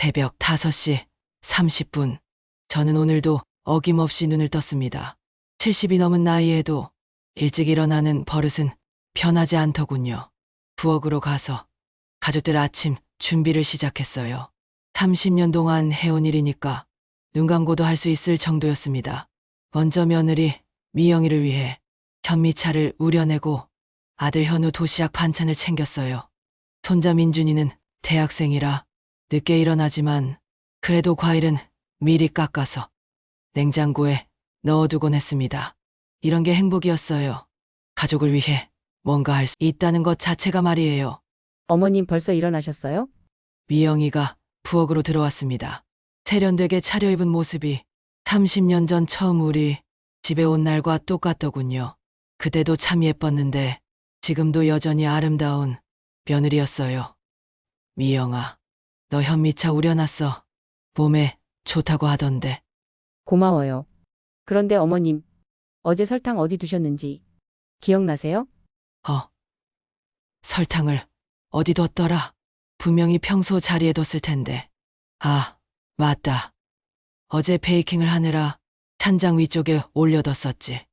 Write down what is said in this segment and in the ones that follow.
새벽 5시 30분. 저는 오늘도 어김없이 눈을 떴습니다. 70이 넘은 나이에도 일찍 일어나는 버릇은 변하지 않더군요. 부엌으로 가서 가족들 아침 준비를 시작했어요. 30년 동안 해온 일이니까 눈 감고도 할 수 있을 정도였습니다. 먼저 며느리 미영이를 위해 현미차를 우려내고 아들 현우 도시락 반찬을 챙겼어요. 손자 민준이는 대학생이라 늦게 일어나지만 그래도 과일은 미리 깎아서 냉장고에 넣어두곤 했습니다. 이런 게 행복이었어요. 가족을 위해 뭔가 할 수 있다는 것 자체가 말이에요. 어머님 벌써 일어나셨어요? 미영이가 부엌으로 들어왔습니다. 세련되게 차려입은 모습이 30년 전 처음 우리 집에 온 날과 똑같더군요. 그때도 참 예뻤는데 지금도 여전히 아름다운 며느리였어요. 미영아, 너 현미차 우려놨어. 몸에 좋다고 하던데. 고마워요. 그런데 어머님, 어제 설탕 어디 두셨는지 기억나세요? 설탕을 어디 뒀더라? 분명히 평소 자리에 뒀을 텐데. 아, 맞다. 어제 베이킹을 하느라 찬장 위쪽에 올려뒀었지.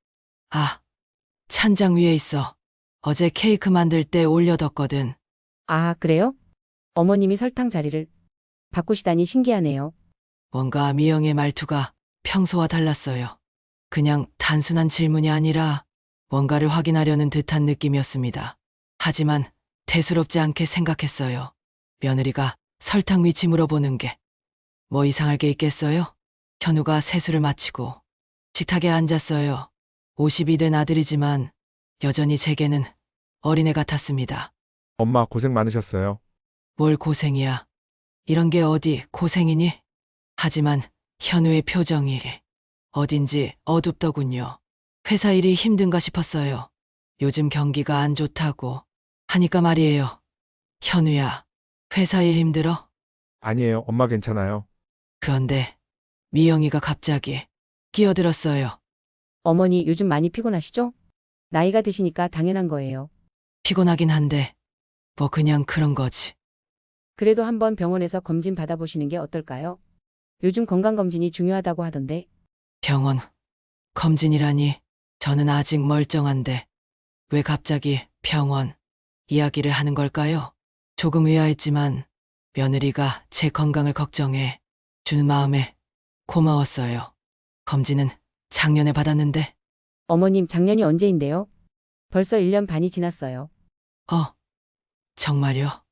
아, 찬장 위에 있어. 어제 케이크 만들 때 올려뒀거든. 아, 그래요? 어머님이 설탕 자리를 바꾸시다니 신기하네요. 뭔가 미영의 말투가 평소와 달랐어요. 그냥 단순한 질문이 아니라 뭔가를 확인하려는 듯한 느낌이었습니다. 하지만 대수롭지 않게 생각했어요. 며느리가 설탕 위치 물어보는 게 뭐 이상할 게 있겠어요? 현우가 세수를 마치고 식탁에 앉았어요. 50이 된 아들이지만 여전히 제게는 어린애 같았습니다. 엄마 고생 많으셨어요. 뭘 고생이야. 이런 게 어디 고생이니? 하지만 현우의 표정이 어딘지 어둡더군요. 회사 일이 힘든가 싶었어요. 요즘 경기가 안 좋다고 하니까 말이에요. 현우야, 회사 일 힘들어? 아니에요. 엄마 괜찮아요. 그런데 미영이가 갑자기 끼어들었어요. 어머니 요즘 많이 피곤하시죠? 나이가 드시니까 당연한 거예요. 피곤하긴 한데 뭐 그냥 그런 거지. 그래도 한번 병원에서 검진 받아보시는 게 어떨까요? 요즘 건강검진이 중요하다고 하던데. 병원 검진이라니 저는 아직 멀쩡한데 왜 갑자기 병원 이야기를 하는 걸까요? 조금 의아했지만 며느리가 제 건강을 걱정해 주는 마음에 고마웠어요. 검진은 작년에 받았는데 어머님 작년이 언제인데요? 벌써 1년 반이 지났어요. 정말요?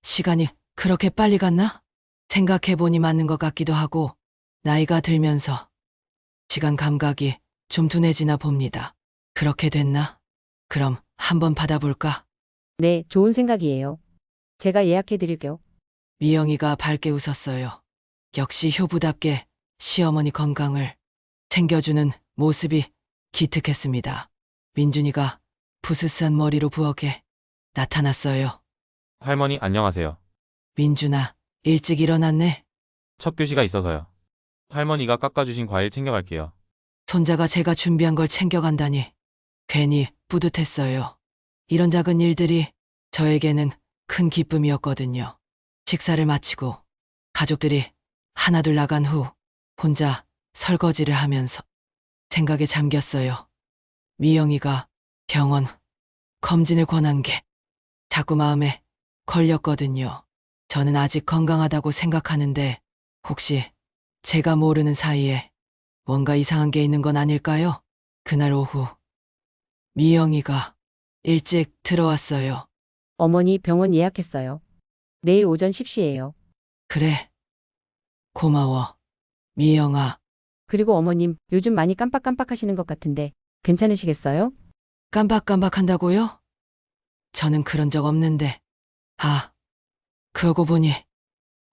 시간이 그렇게 빨리 갔나? 생각해보니 맞는 것 같기도 하고 나이가 들면서 시간 감각이 좀 둔해지나 봅니다. 그렇게 됐나? 그럼 한번 받아볼까? 네, 좋은 생각이에요. 제가 예약해 드릴게요. 미영이가 밝게 웃었어요. 역시 효부답게 시어머니 건강을 챙겨주는 모습이 기특했습니다. 민준이가 부스스한 머리로 부엌에 나타났어요. 할머니 안녕하세요. 민준아, 일찍 일어났네. 첫 교시가 있어서요. 할머니가 깎아주신 과일 챙겨갈게요. 손자가 제가 준비한 걸 챙겨간다니 괜히 뿌듯했어요. 이런 작은 일들이 저에게는 큰 기쁨이었거든요. 식사를 마치고 가족들이 하나둘 나간 후 혼자 설거지를 하면서 생각에 잠겼어요. 미영이가 병원 검진을 권한 게 자꾸 마음에 걸렸거든요. 저는 아직 건강하다고 생각하는데 혹시 제가 모르는 사이에 뭔가 이상한 게 있는 건 아닐까요? 그날 오후 미영이가 일찍 들어왔어요. 어머니 병원 예약했어요. 내일 오전 10시예요. 그래. 고마워. 미영아, 그리고 어머님 요즘 많이 깜빡깜빡하시는 것 같은데 괜찮으시겠어요? 깜박깜박한다고요? 저는 그런 적 없는데. 아, 그러고 보니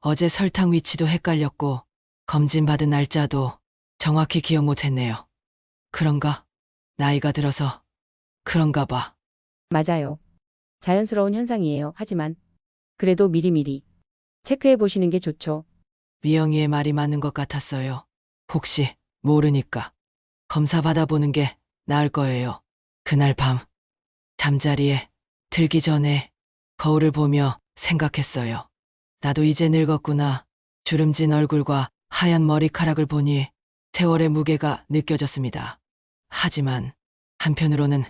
어제 설탕 위치도 헷갈렸고 검진 받은 날짜도 정확히 기억 못했네요. 그런가? 나이가 들어서 그런가 봐. 맞아요. 자연스러운 현상이에요. 하지만 그래도 미리미리 체크해 보시는 게 좋죠. 미영이의 말이 맞는 것 같았어요. 혹시 모르니까 검사 받아보는 게 나을 거예요. 그날 밤 잠자리에 들기 전에 거울을 보며 생각했어요. 나도 이제 늙었구나. 주름진 얼굴과 하얀 머리카락을 보니 세월의 무게가 느껴졌습니다. 하지만 한편으로는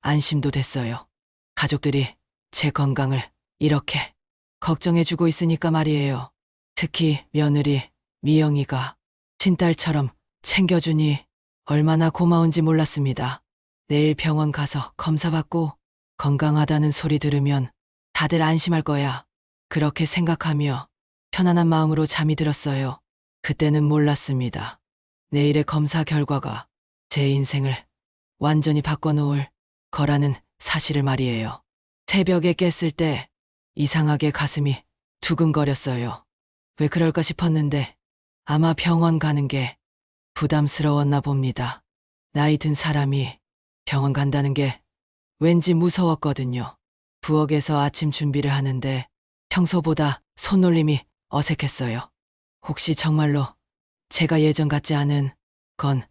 안심도 됐어요. 가족들이 제 건강을 이렇게 걱정해주고 있으니까 말이에요. 특히 며느리 미영이가 친딸처럼 챙겨주니 얼마나 고마운지 몰랐습니다. 내일 병원 가서 검사받고 건강하다는 소리 들으면 다들 안심할 거야. 그렇게 생각하며 편안한 마음으로 잠이 들었어요. 그때는 몰랐습니다. 내일의 검사 결과가 제 인생을 완전히 바꿔놓을 거라는 사실을 말이에요. 새벽에 깼을 때 이상하게 가슴이 두근거렸어요. 왜 그럴까 싶었는데 아마 병원 가는 게 부담스러웠나 봅니다. 나이 든 사람이 병원 간다는 게 왠지 무서웠거든요. 부엌에서 아침 준비를 하는데 평소보다 손놀림이 어색했어요. 혹시 정말로 제가 예전 같지 않은 건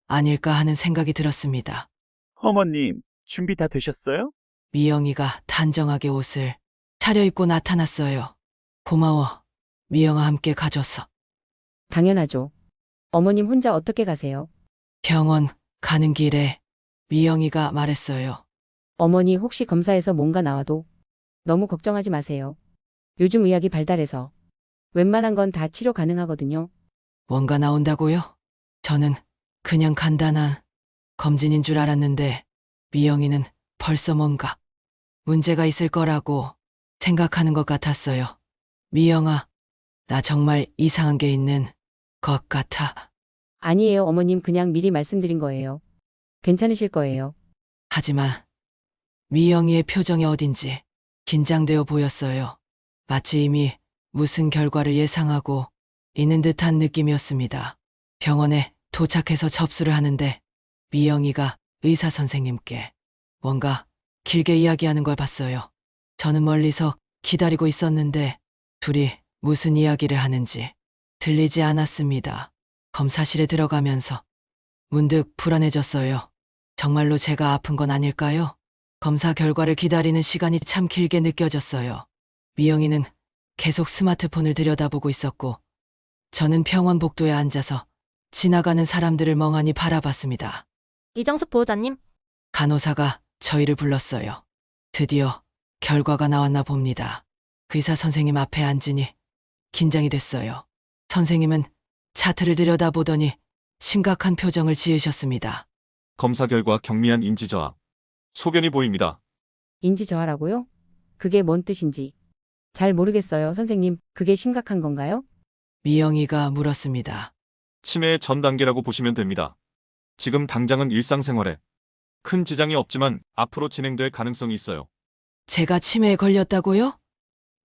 아닐까 하는 생각이 들었습니다. 어머님, 준비 다 되셨어요? 미영이가 단정하게 옷을 차려입고 나타났어요. 고마워. 미영아 함께 가줘서. 당연하죠. 어머님 혼자 어떻게 가세요? 병원 가는 길에 미영이가 말했어요. 어머니 혹시 검사에서 뭔가 나와도 너무 걱정하지 마세요. 요즘 의학이 발달해서 웬만한 건 다 치료 가능하거든요. 뭔가 나온다고요? 저는 그냥 간단한 검진인 줄 알았는데 미영이는 벌써 뭔가 문제가 있을 거라고 생각하는 것 같았어요. 미영아, 나 정말 이상한 게 있는 것 같아. 아니에요, 어머님 그냥 미리 말씀드린 거예요. 괜찮으실 거예요. 하지만 미영이의 표정이 어딘지 긴장되어 보였어요. 마치 이미 무슨 결과를 예상하고 있는 듯한 느낌이었습니다. 병원에 도착해서 접수를 하는데 미영이가 의사 선생님께 뭔가 길게 이야기하는 걸 봤어요. 저는 멀리서 기다리고 있었는데 둘이 무슨 이야기를 하는지 들리지 않았습니다. 검사실에 들어가면서 문득 불안해졌어요. 정말로 제가 아픈 건 아닐까요? 검사 결과를 기다리는 시간이 참 길게 느껴졌어요. 미영이는 계속 스마트폰을 들여다보고 있었고 저는 병원 복도에 앉아서 지나가는 사람들을 멍하니 바라봤습니다. 이정숙 보호자님, 간호사가 저희를 불렀어요. 드디어 결과가 나왔나 봅니다. 의사 선생님 앞에 앉으니 긴장이 됐어요. 선생님은 차트를 들여다보더니 심각한 표정을 지으셨습니다. 검사 결과 경미한 인지 저하. 소견이 보입니다. 인지 저하라고요? 그게 뭔 뜻인지 잘 모르겠어요, 선생님. 그게 심각한 건가요? 미영이가 물었습니다. 치매의 전 단계라고 보시면 됩니다. 지금 당장은 일상생활에 큰 지장이 없지만 앞으로 진행될 가능성이 있어요. 제가 치매에 걸렸다고요?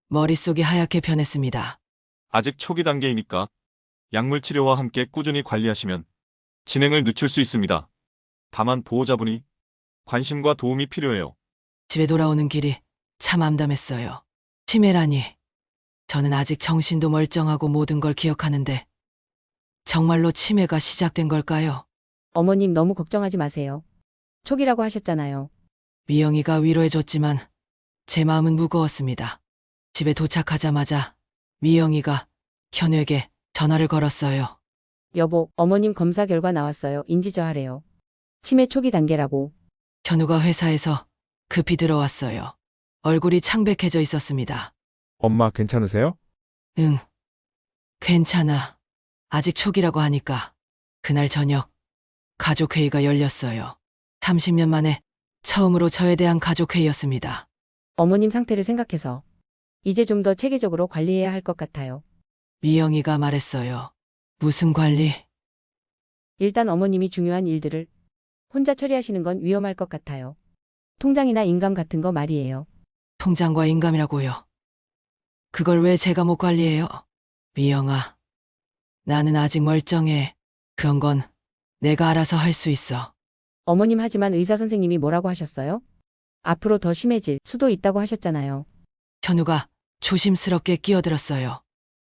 머릿속이 하얗게 변했습니다. 아직 초기 단계이니까 약물 치료와 함께 꾸준히 관리하시면 진행을 늦출 수 있습니다. 다만 보호자분이 관심과 도움이 필요해요. 집에 돌아오는 길이 참 암담했어요. 치매라니. 저는 아직 정신도 멀쩡하고 모든 걸 기억하는데 정말로 치매가 시작된 걸까요? 어머님 너무 걱정하지 마세요. 초기라고 하셨잖아요. 미영이가 위로해줬지만 제 마음은 무거웠습니다. 집에 도착하자마자 미영이가 현우에게 전화를 걸었어요. 여보, 어머님 검사 결과 나왔어요. 인지 저하래요. 치매 초기 단계라고. 현우가 회사에서 급히 들어왔어요. 얼굴이 창백해져 있었습니다. 엄마 괜찮으세요? 응, 괜찮아. 아직 초기라고 하니까. 그날 저녁 가족회의가 열렸어요. 30년 만에 처음으로 저에 대한 가족회의였습니다. 어머님 상태를 생각해서 이제 좀 더 체계적으로 관리해야 할 것 같아요. 미영이가 말했어요. 무슨 관리? 일단 어머님이 중요한 일들을 혼자 처리하시는 건 위험할 것 같아요. 통장이나 인감 같은 거 말이에요. 통장과 인감이라고요. 그걸 왜 제가 못 관리해요? 미영아, 나는 아직 멀쩡해. 그런 건 내가 알아서 할 수 있어. 어머님 하지만 의사 선생님이 뭐라고 하셨어요? 앞으로 더 심해질 수도 있다고 하셨잖아요. 현우가 조심스럽게 끼어들었어요.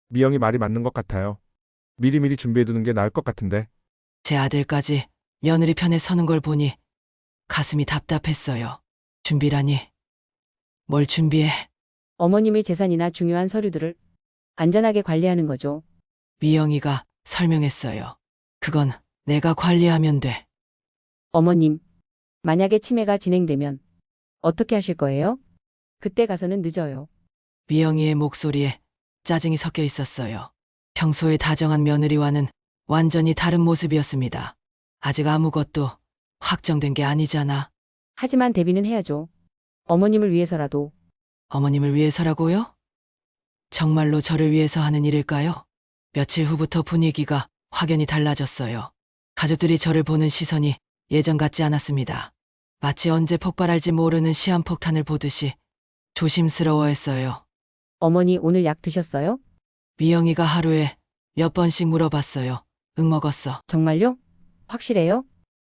미영이 말이 맞는 것 같아요. 미리미리 준비해두는 게 나을 것 같은데. 제 아들까지 며느리 편에 서는 걸 보니 가슴이 답답했어요. 준비라니. 뭘 준비해? 어머님의 재산이나 중요한 서류들을 안전하게 관리하는 거죠. 미영이가 설명했어요. 그건 내가 관리하면 돼. 어머님, 만약에 치매가 진행되면 어떻게 하실 거예요? 그때 가서는 늦어요. 미영이의 목소리에 짜증이 섞여 있었어요. 평소에 다정한 며느리와는 완전히 다른 모습이었습니다. 아직 아무것도 확정된 게 아니잖아. 하지만 대비는 해야죠. 어머님을 위해서라도. 어머님을 위해서라고요? 정말로 저를 위해서 하는 일일까요? 며칠 후부터 분위기가 확연히 달라졌어요. 가족들이 저를 보는 시선이 예전 같지 않았습니다. 마치 언제 폭발할지 모르는 시한폭탄을 보듯이 조심스러워했어요. 어머니 오늘 약 드셨어요? 미영이가 하루에 몇 번씩 물어봤어요. 응, 먹었어. 정말요? 확실해요?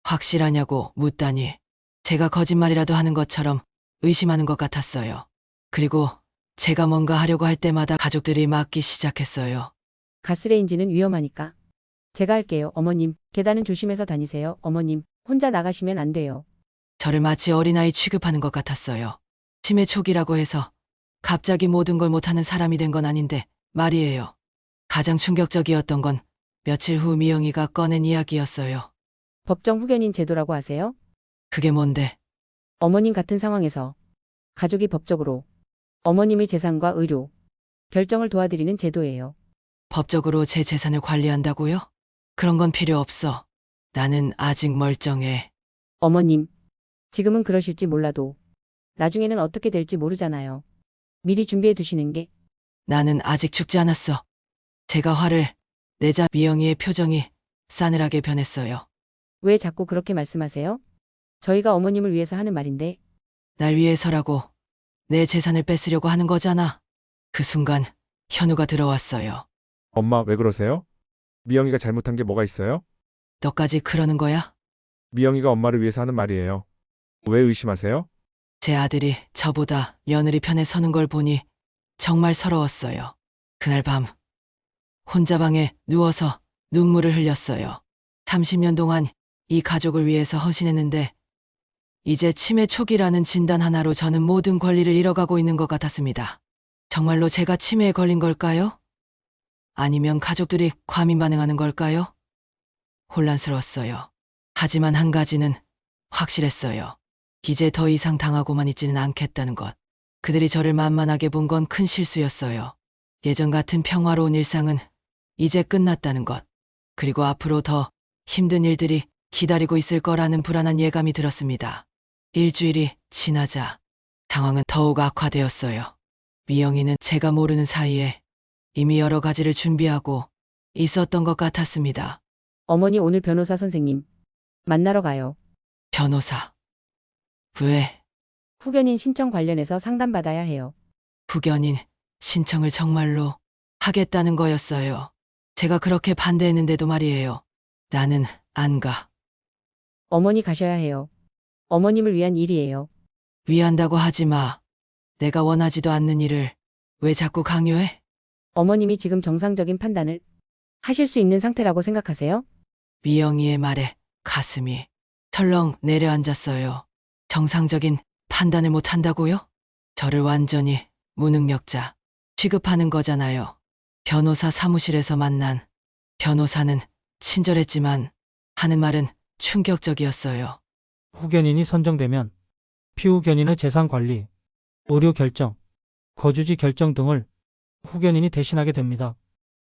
확실하냐고 묻다니 제가 거짓말이라도 하는 것처럼 의심하는 것 같았어요. 그리고 제가 뭔가 하려고 할 때마다 가족들이 막기 시작했어요. 가스레인지는 위험하니까. 제가 할게요. 어머님, 계단은 조심해서 다니세요. 어머님, 혼자 나가시면 안 돼요. 저를 마치 어린아이 취급하는 것 같았어요. 치매 초기라고 해서 갑자기 모든 걸 못하는 사람이 된 건 아닌데 말이에요. 가장 충격적이었던 건 며칠 후 미영이가 꺼낸 이야기였어요. 법정 후견인 제도라고 아세요? 그게 뭔데? 어머님 같은 상황에서 가족이 법적으로 어머님의 재산과 의료, 결정을 도와드리는 제도예요. 법적으로 제 재산을 관리한다고요? 그런 건 필요 없어. 나는 아직 멀쩡해. 어머님, 지금은 그러실지 몰라도 나중에는 어떻게 될지 모르잖아요. 미리 준비해 두시는 게. 나는 아직 죽지 않았어. 제가 화를 내자 미영이의 표정이 싸늘하게 변했어요. 왜 자꾸 그렇게 말씀하세요? 저희가 어머님을 위해서 하는 말인데. 날 위해서라고 내 재산을 뺏으려고 하는 거잖아. 그 순간 현우가 들어왔어요. 엄마, 왜 그러세요? 미영이가 잘못한 게 뭐가 있어요? 너까지 그러는 거야? 미영이가 엄마를 위해서 하는 말이에요. 왜 의심하세요? 제 아들이 저보다 며느리 편에 서는 걸 보니 정말 서러웠어요. 그날 밤 혼자 방에 누워서 눈물을 흘렸어요. 30년 동안 이 가족을 위해서 헌신했는데 이제 치매 초기라는 진단 하나로 저는 모든 권리를 잃어가고 있는 것 같았습니다. 정말로 제가 치매에 걸린 걸까요? 아니면 가족들이 과민 반응하는 걸까요? 혼란스러웠어요. 하지만 한 가지는 확실했어요. 이제 더 이상 당하고만 있지는 않겠다는 것. 그들이 저를 만만하게 본 건 큰 실수였어요. 예전 같은 평화로운 일상은 이제 끝났다는 것. 그리고 앞으로 더 힘든 일들이 기다리고 있을 거라는 불안한 예감이 들었습니다. 일주일이 지나자 상황은 더욱 악화되었어요. 미영이는 제가 모르는 사이에 이미 여러 가지를 준비하고 있었던 것 같았습니다. 어머니 오늘 변호사 선생님 만나러 가요. 변호사. 왜? 후견인 신청 관련해서 상담받아야 해요. 후견인 신청을 정말로 하겠다는 거였어요. 제가 그렇게 반대했는데도 말이에요. 나는 안 가. 어머니 가셔야 해요. 어머님을 위한 일이에요. 위한다고 하지 마. 내가 원하지도 않는 일을 왜 자꾸 강요해? 어머님이 지금 정상적인 판단을 하실 수 있는 상태라고 생각하세요? 미영이의 말에 가슴이 철렁 내려앉았어요. 정상적인 판단을 못 한다고요? 저를 완전히 무능력자 취급하는 거잖아요. 변호사 사무실에서 만난 변호사는 친절했지만 하는 말은 충격적이었어요. 후견인이 선정되면 피후견인의 재산 관리, 의료 결정, 거주지 결정 등을 후견인이 대신하게 됩니다.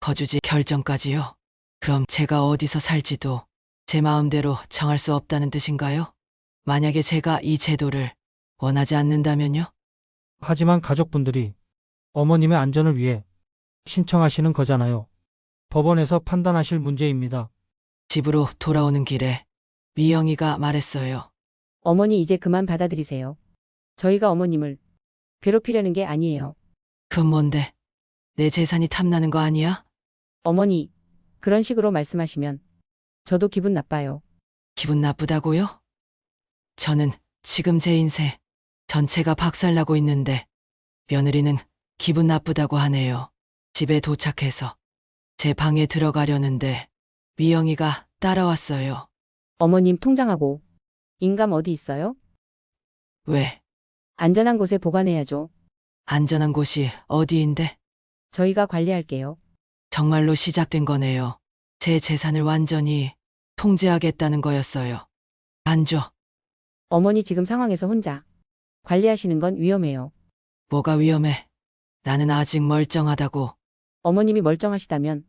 거주지 결정까지요? 그럼 제가 어디서 살지도 제 마음대로 정할 수 없다는 뜻인가요? 만약에 제가 이 제도를 원하지 않는다면요? 하지만 가족분들이 어머님의 안전을 위해 신청하시는 거잖아요. 법원에서 판단하실 문제입니다. 집으로 돌아오는 길에 미영이가 말했어요. 어머니 이제 그만 받아들이세요. 저희가 어머님을 괴롭히려는 게 아니에요. 그건 뭔데? 내 재산이 탐나는 거 아니야? 어머니, 그런 식으로 말씀하시면 저도 기분 나빠요. 기분 나쁘다고요? 저는 지금 제 인생 전체가 박살나고 있는데 며느리는 기분 나쁘다고 하네요. 집에 도착해서 제 방에 들어가려는데 미영이가 따라왔어요. 어머님 통장하고 인감 어디 있어요? 왜? 안전한 곳에 보관해야죠. 안전한 곳이 어디인데? 저희가 관리할게요. 정말로 시작된 거네요. 제 재산을 완전히 통제하겠다는 거였어요. 안줘. 어머니 지금 상황에서 혼자 관리하시는 건 위험해요. 뭐가 위험해? 나는 아직 멀쩡하다고. 어머님이 멀쩡하시다면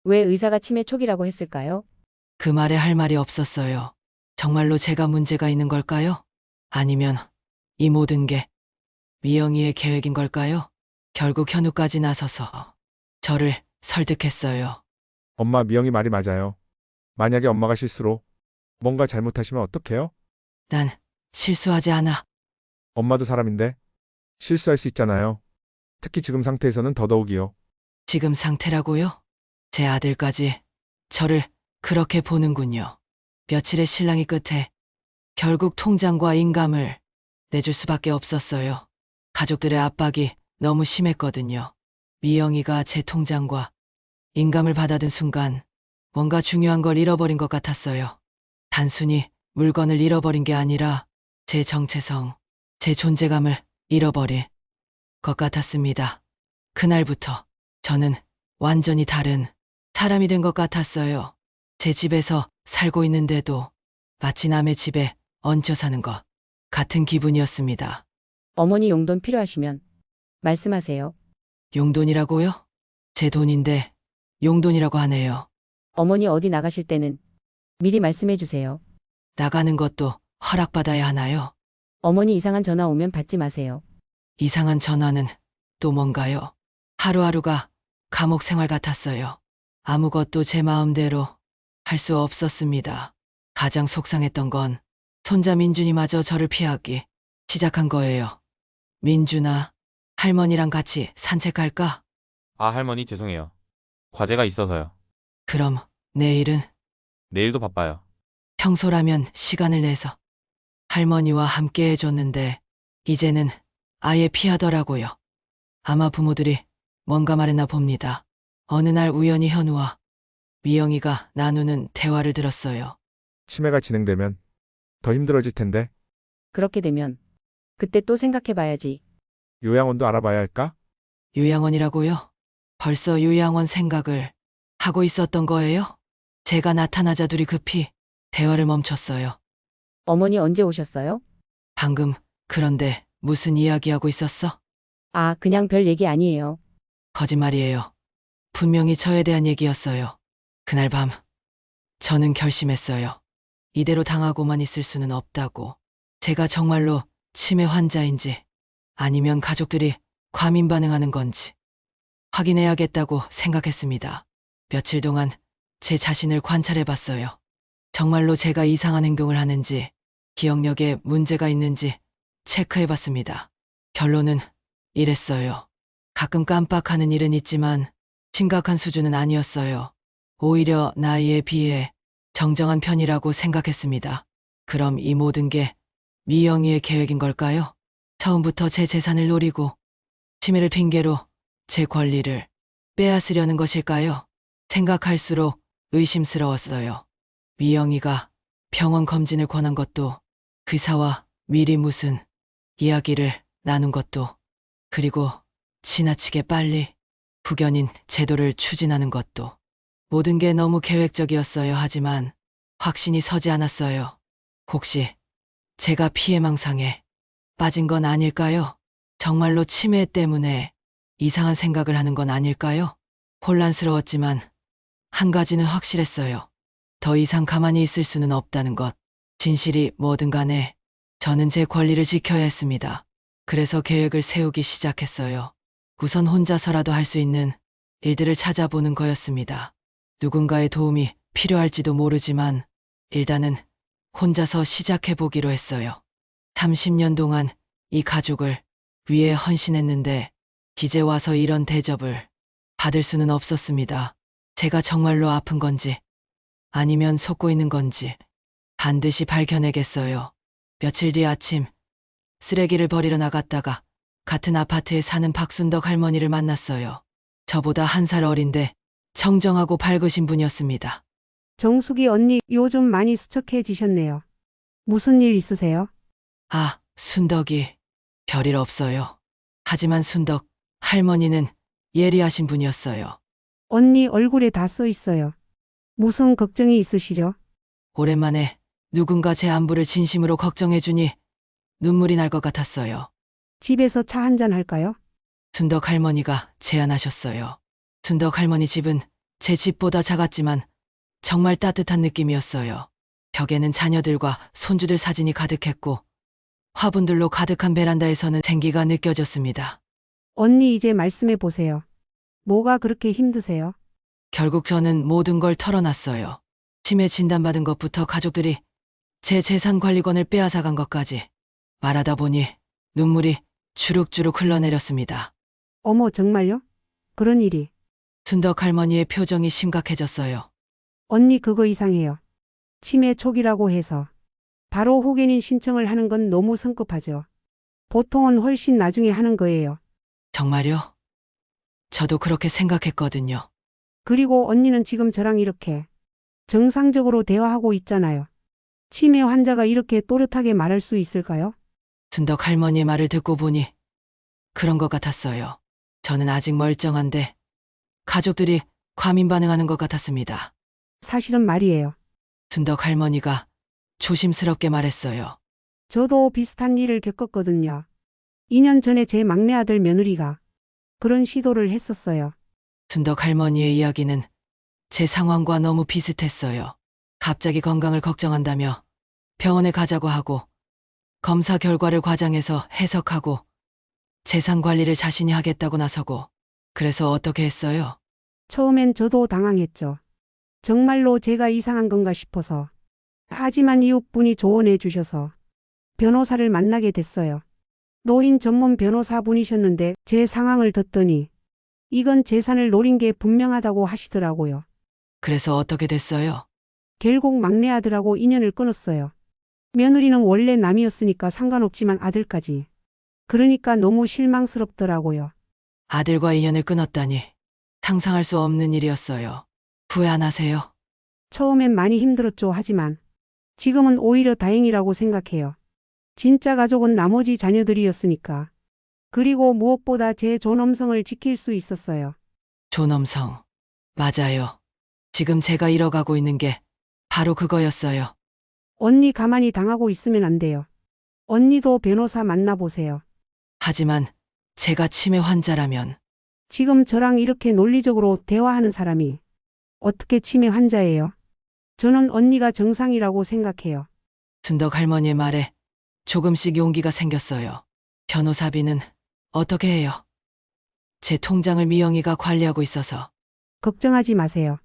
왜 의사가 치매 초기라고 했을까요? 그 말에 할 말이 없었어요. 정말로 제가 문제가 있는 걸까요? 아니면 이 모든 게 미영이의 계획인 걸까요? 결국 현우까지 나서서 저를 설득했어요. 엄마 미영이 말이 맞아요. 만약에 엄마가 실수로 뭔가 잘못하시면 어떡해요? 난 실수하지 않아. 엄마도 사람인데 실수할 수 있잖아요. 특히 지금 상태에서는 더더욱이요. 지금 상태라고요? 제 아들까지 저를 그렇게 보는군요. 며칠의 실랑이 끝에 결국 통장과 인감을 내줄 수밖에 없었어요. 가족들의 압박이 너무 심했거든요. 미영이가 제 통장과 인감을 받아든 순간 뭔가 중요한 걸 잃어버린 것 같았어요. 단순히 물건을 잃어버린 게 아니라 제 정체성, 제 존재감을 잃어버린 것 같았습니다. 그날부터 저는 완전히 다른 사람이 된 것 같았어요. 제 집에서 살고 있는데도 마치 남의 집에 얹혀 사는 것 같은 기분이었습니다. 어머니 용돈 필요하시면 말씀하세요. 용돈이라고요? 제 돈인데 용돈이라고 하네요. 어머니 어디 나가실 때는 미리 말씀해 주세요. 나가는 것도 허락받아야 하나요? 어머니 이상한 전화 오면 받지 마세요. 이상한 전화는 또 뭔가요? 하루하루가 감옥 생활 같았어요. 아무것도 제 마음대로 할 수 없었습니다. 가장 속상했던 건 손자 민준이마저 저를 피하기 시작한 거예요. 민준아, 할머니랑 같이 산책할까? 아, 할머니 죄송해요. 과제가 있어서요. 그럼 내일은 내일도 바빠요. 평소라면 시간을 내서 할머니와 함께 해줬는데 이제는 아예 피하더라고요. 아마 부모들이 뭔가 말했나 봅니다. 어느 날 우연히 현우와 미영이가 나누는 대화를 들었어요. 치매가 진행되면 더 힘들어질 텐데 그렇게 되면 그때 또 생각해 봐야지. 요양원도 알아봐야 할까? 요양원이라고요? 벌써 요양원 생각을 하고 있었던 거예요? 제가 나타나자 둘이 급히 대화를 멈췄어요. 어머니 언제 오셨어요? 방금 그런데 무슨 이야기하고 있었어? 아, 그냥 별 얘기 아니에요. 거짓말이에요. 분명히 저에 대한 얘기였어요. 그날 밤 저는 결심했어요. 이대로 당하고만 있을 수는 없다고. 제가 정말로 치매 환자인지 아니면 가족들이 과민 반응하는 건지 확인해야겠다고 생각했습니다. 며칠 동안 제 자신을 관찰해 봤어요. 정말로 제가 이상한 행동을 하는지 기억력에 문제가 있는지 체크해 봤습니다. 결론은 이랬어요. 가끔 깜빡하는 일은 있지만 심각한 수준은 아니었어요. 오히려 나이에 비해 정정한 편이라고 생각했습니다. 그럼 이 모든 게 미영이의 계획인 걸까요? 처음부터 제 재산을 노리고 치매를 핑계로 제 권리를 빼앗으려는 것일까요? 생각할수록 의심스러웠어요. 미영이가 병원 검진을 권한 것도, 의사와 미리 무슨 이야기를 나눈 것도, 그리고 지나치게 빨리 후견인 제도를 추진하는 것도 모든 게 너무 계획적이었어요. 하지만 확신이 서지 않았어요. 혹시 제가 피해망상에 빠진 건 아닐까요? 정말로 치매 때문에 이상한 생각을 하는 건 아닐까요? 혼란스러웠지만 한 가지는 확실했어요. 더 이상 가만히 있을 수는 없다는 것. 진실이 뭐든 간에 저는 제 권리를 지켜야 했습니다. 그래서 계획을 세우기 시작했어요. 우선 혼자서라도 할 수 있는 일들을 찾아보는 거였습니다. 누군가의 도움이 필요할지도 모르지만 일단은 혼자서 시작해보기로 했어요. 30년 동안 이 가족을 위해 헌신했는데 이제 와서 이런 대접을 받을 수는 없었습니다. 제가 정말로 아픈 건지 아니면 속고 있는 건지 반드시 밝혀내겠어요. 며칠 뒤 아침 쓰레기를 버리러 나갔다가 같은 아파트에 사는 박순덕 할머니를 만났어요. 저보다 1살 어린데 청정하고 밝으신 분이었습니다. 정숙이 언니, 요즘 많이 수척해지셨네요. 무슨 일 있으세요? 아, 순덕이 별일 없어요. 하지만 순덕 할머니는 예리하신 분이었어요. 언니 얼굴에 다 써 있어요. 무슨 걱정이 있으시죠? 오랜만에 누군가 제 안부를 진심으로 걱정해주니 눈물이 날 것 같았어요. 집에서 차 한잔 할까요? 순덕 할머니가 제안하셨어요. 순덕 할머니 집은 제 집보다 작았지만 정말 따뜻한 느낌이었어요. 벽에는 자녀들과 손주들 사진이 가득했고 화분들로 가득한 베란다에서는 생기가 느껴졌습니다. 언니 이제 말씀해 보세요. 뭐가 그렇게 힘드세요? 결국 저는 모든 걸 털어놨어요. 치매 진단받은 것부터 가족들이 제 재산관리권을 빼앗아간 것까지 말하다 보니 눈물이 주룩주룩 흘러내렸습니다. 어머, 정말요? 그런 일이. 순덕 할머니의 표정이 심각해졌어요. 언니 그거 이상해요. 치매 초기라고 해서 바로 후견인 신청을 하는 건 너무 성급하죠. 보통은 훨씬 나중에 하는 거예요. 정말요? 저도 그렇게 생각했거든요. 그리고 언니는 지금 저랑 이렇게 정상적으로 대화하고 있잖아요. 치매 환자가 이렇게 또렷하게 말할 수 있을까요? 순덕 할머니의 말을 듣고 보니 그런 것 같았어요. 저는 아직 멀쩡한데 가족들이 과민 반응하는 것 같았습니다. 사실은 말이에요. 순덕 할머니가 조심스럽게 말했어요. 저도 비슷한 일을 겪었거든요. 2년 전에 제 막내 아들 며느리가 그런 시도를 했었어요. 순덕 할머니의 이야기는 제 상황과 너무 비슷했어요. 갑자기 건강을 걱정한다며 병원에 가자고 하고 검사 결과를 과장해서 해석하고 재산 관리를 자신이 하겠다고 나서고 그래서 어떻게 했어요? 처음엔 저도 당황했죠. 정말로 제가 이상한 건가 싶어서. 하지만 이웃분이 조언해 주셔서 변호사를 만나게 됐어요. 노인 전문 변호사분이셨는데 제 상황을 듣더니 이건 재산을 노린 게 분명하다고 하시더라고요. 그래서 어떻게 됐어요? 결국 막내 아들하고 인연을 끊었어요. 며느리는 원래 남이었으니까 상관없지만 아들까지. 그러니까 너무 실망스럽더라고요. 아들과 인연을 끊었다니 상상할 수 없는 일이었어요. 후회 안 하세요? 처음엔 많이 힘들었죠. 하지만 지금은 오히려 다행이라고 생각해요. 진짜 가족은 나머지 자녀들이었으니까. 그리고 무엇보다 제 존엄성을 지킬 수 있었어요. 존엄성. 맞아요. 지금 제가 잃어가고 있는 게 바로 그거였어요. 언니 가만히 당하고 있으면 안 돼요. 언니도 변호사 만나보세요. 하지만 제가 치매 환자라면 지금 저랑 이렇게 논리적으로 대화하는 사람이 어떻게 치매 환자예요? 저는 언니가 정상이라고 생각해요. 순덕 할머니의 말에 조금씩 용기가 생겼어요. 변호사비는 어떻게 해요? 제 통장을 미영이가 관리하고 있어서. 걱정하지 마세요.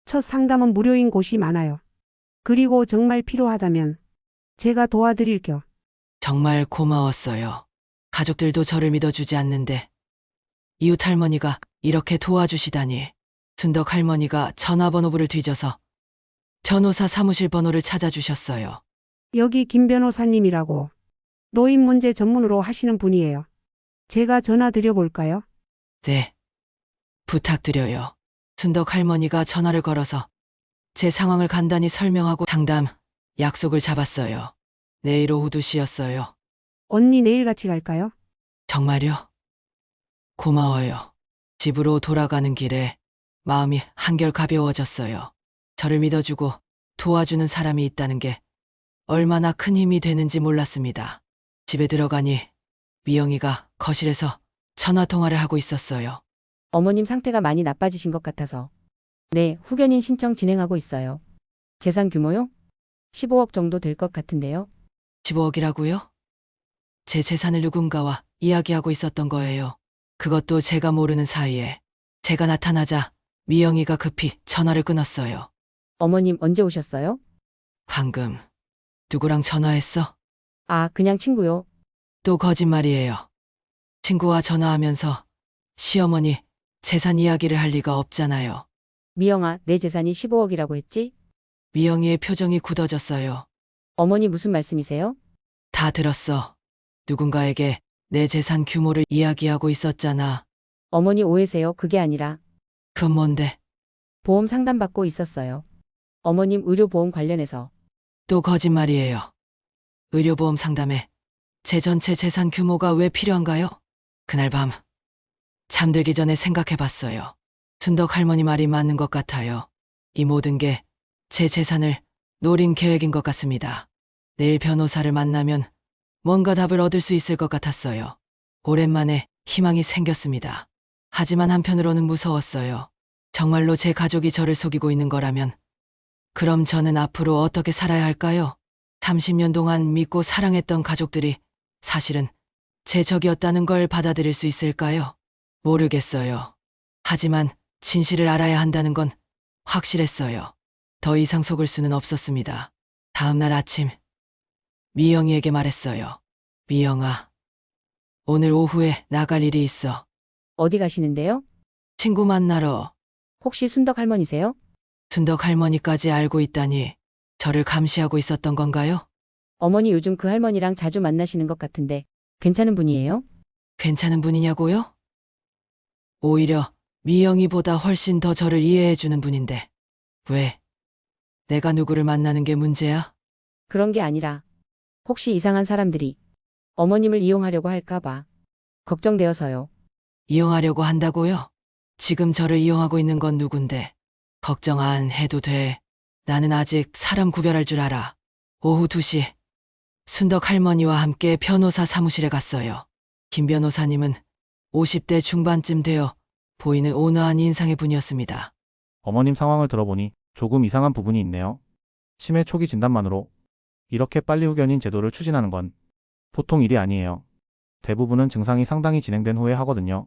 첫 상담은 무료인 곳이 많아요. 그리고 정말 필요하다면 제가 도와드릴게요. 정말 고마웠어요. 가족들도 저를 믿어주지 않는데 이웃 할머니가 이렇게 도와주시다니. 순덕 할머니가 전화번호부를 뒤져서 변호사 사무실 번호를 찾아주셨어요. 여기 김 변호사님이라고 노인 문제 전문으로 하시는 분이에요. 제가 전화 드려볼까요? 네. 부탁드려요. 순덕 할머니가 전화를 걸어서 제 상황을 간단히 설명하고 상담 약속을 잡았어요. 내일 오후 2시였어요. 언니 내일 같이 갈까요? 정말요? 고마워요. 집으로 돌아가는 길에 마음이 한결 가벼워졌어요. 저를 믿어주고 도와주는 사람이 있다는 게 얼마나 큰 힘이 되는지 몰랐습니다. 집에 들어가니 미영이가 거실에서 전화통화를 하고 있었어요. 어머님 상태가 많이 나빠지신 것 같아서. 네, 후견인 신청 진행하고 있어요. 재산 규모요? 15억 정도 될 것 같은데요. 15억이라고요? 제 재산을 누군가와 이야기하고 있었던 거예요. 그것도 제가 모르는 사이에. 제가 나타나자 미영이가 급히 전화를 끊었어요. 어머님 언제 오셨어요? 방금. 누구랑 전화했어? 아, 그냥 친구요. 또 거짓말이에요. 친구와 전화하면서 시어머니 재산 이야기를 할 리가 없잖아요. 미영아, 내 재산이 15억이라고 했지? 미영이의 표정이 굳어졌어요. 어머니 무슨 말씀이세요? 다 들었어. 누군가에게 내 재산 규모를 이야기하고 있었잖아. 어머니 오해세요. 그게 아니라 그건 뭔데? 보험 상담받고 있었어요. 어머님 의료보험 관련해서. 또 거짓말이에요. 의료보험 상담에 제 전체 재산 규모가 왜 필요한가요? 그날 밤 잠들기 전에 생각해 봤어요. 순덕 할머니 말이 맞는 것 같아요. 이 모든 게 제 재산을 노린 계획인 것 같습니다. 내일 변호사를 만나면 뭔가 답을 얻을 수 있을 것 같았어요. 오랜만에 희망이 생겼습니다. 하지만 한편으로는 무서웠어요. 정말로 제 가족이 저를 속이고 있는 거라면 그럼 저는 앞으로 어떻게 살아야 할까요? 30년 동안 믿고 사랑했던 가족들이 사실은 제 적이었다는 걸 받아들일 수 있을까요? 모르겠어요. 하지만 진실을 알아야 한다는 건 확실했어요. 더 이상 속을 수는 없었습니다. 다음 날 아침, 미영이에게 말했어요. 미영아, 오늘 오후에 나갈 일이 있어. 어디 가시는데요? 친구 만나러. 혹시 순덕 할머니세요? 순덕 할머니까지 알고 있다니 저를 감시하고 있었던 건가요? 어머니 요즘 그 할머니랑 자주 만나시는 것 같은데 괜찮은 분이에요? 괜찮은 분이냐고요? 오히려 미영이보다 훨씬 더 저를 이해해주는 분인데 왜 내가 누구를 만나는 게 문제야? 그런 게 아니라 혹시 이상한 사람들이 어머님을 이용하려고 할까봐 걱정되어서요. 이용하려고 한다고요? 지금 저를 이용하고 있는 건 누군데? 걱정 안 해도 돼. 나는 아직 사람 구별할 줄 알아. 오후 2시 순덕 할머니와 함께 변호사 사무실에 갔어요. 김 변호사님은 50대 중반쯤 되어 보이는 온화한 인상의 분이었습니다. 어머님 상황을 들어보니 조금 이상한 부분이 있네요. 치매 초기 진단만으로 이렇게 빨리 후견인 제도를 추진하는 건 보통 일이 아니에요. 대부분은 증상이 상당히 진행된 후에 하거든요.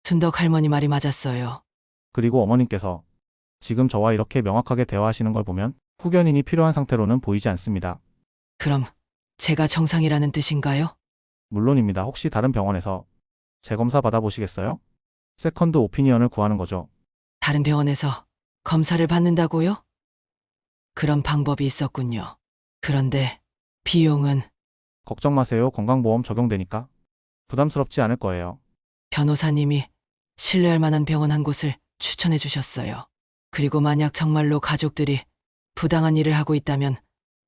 순덕 할머니 말이 맞았어요. 그리고 어머님께서 지금 저와 이렇게 명확하게 대화하시는 걸 보면 후견인이 필요한 상태로는 보이지 않습니다. 그럼 제가 정상이라는 뜻인가요? 물론입니다. 혹시 다른 병원에서 재검사 받아보시겠어요? 세컨드 오피니언을 구하는 거죠. 다른 병원에서 검사를 받는다고요? 그런 방법이 있었군요. 그런데 비용은 걱정 마세요. 건강보험 적용되니까 부담스럽지 않을 거예요. 변호사님이 신뢰할 만한 병원 한 곳을 추천해 주셨어요. 그리고 만약 정말로 가족들이 부당한 일을 하고 있다면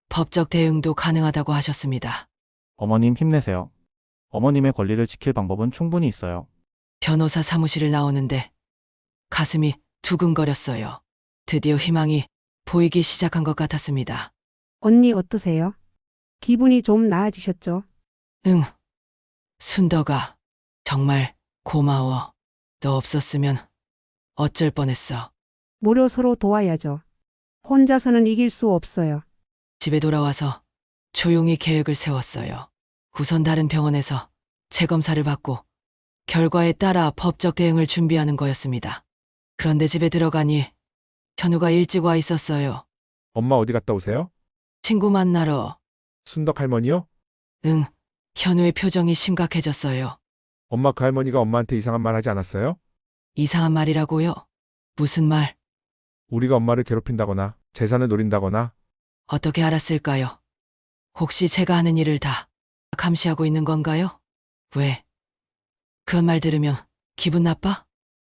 법적 대응도 가능하다고 하셨습니다. 어머님 힘내세요. 어머님의 권리를 지킬 방법은 충분히 있어요. 변호사 사무실을 나오는데 가슴이 두근거렸어요. 드디어 희망이 보이기 시작한 것 같았습니다. 언니 어떠세요? 기분이 좀 나아지셨죠? 응. 순덕아, 정말 고마워. 너 없었으면 어쩔 뻔했어. 모려 서로 도와야죠. 혼자서는 이길 수 없어요. 집에 돌아와서 조용히 계획을 세웠어요. 우선 다른 병원에서 재검사를 받고 결과에 따라 법적 대응을 준비하는 거였습니다. 그런데 집에 들어가니 현우가 일찍 와 있었어요. 엄마 어디 갔다 오세요? 친구 만나러. 순덕 할머니요? 응. 현우의 표정이 심각해졌어요. 엄마 그 할머니가 엄마한테 이상한 말 하지 않았어요? 이상한 말이라고요? 무슨 말? 우리가 엄마를 괴롭힌다거나 재산을 노린다거나. 어떻게 알았을까요? 혹시 제가 하는 일을 다 감시하고 있는 건가요? 왜? 그런 말 들으면 기분 나빠?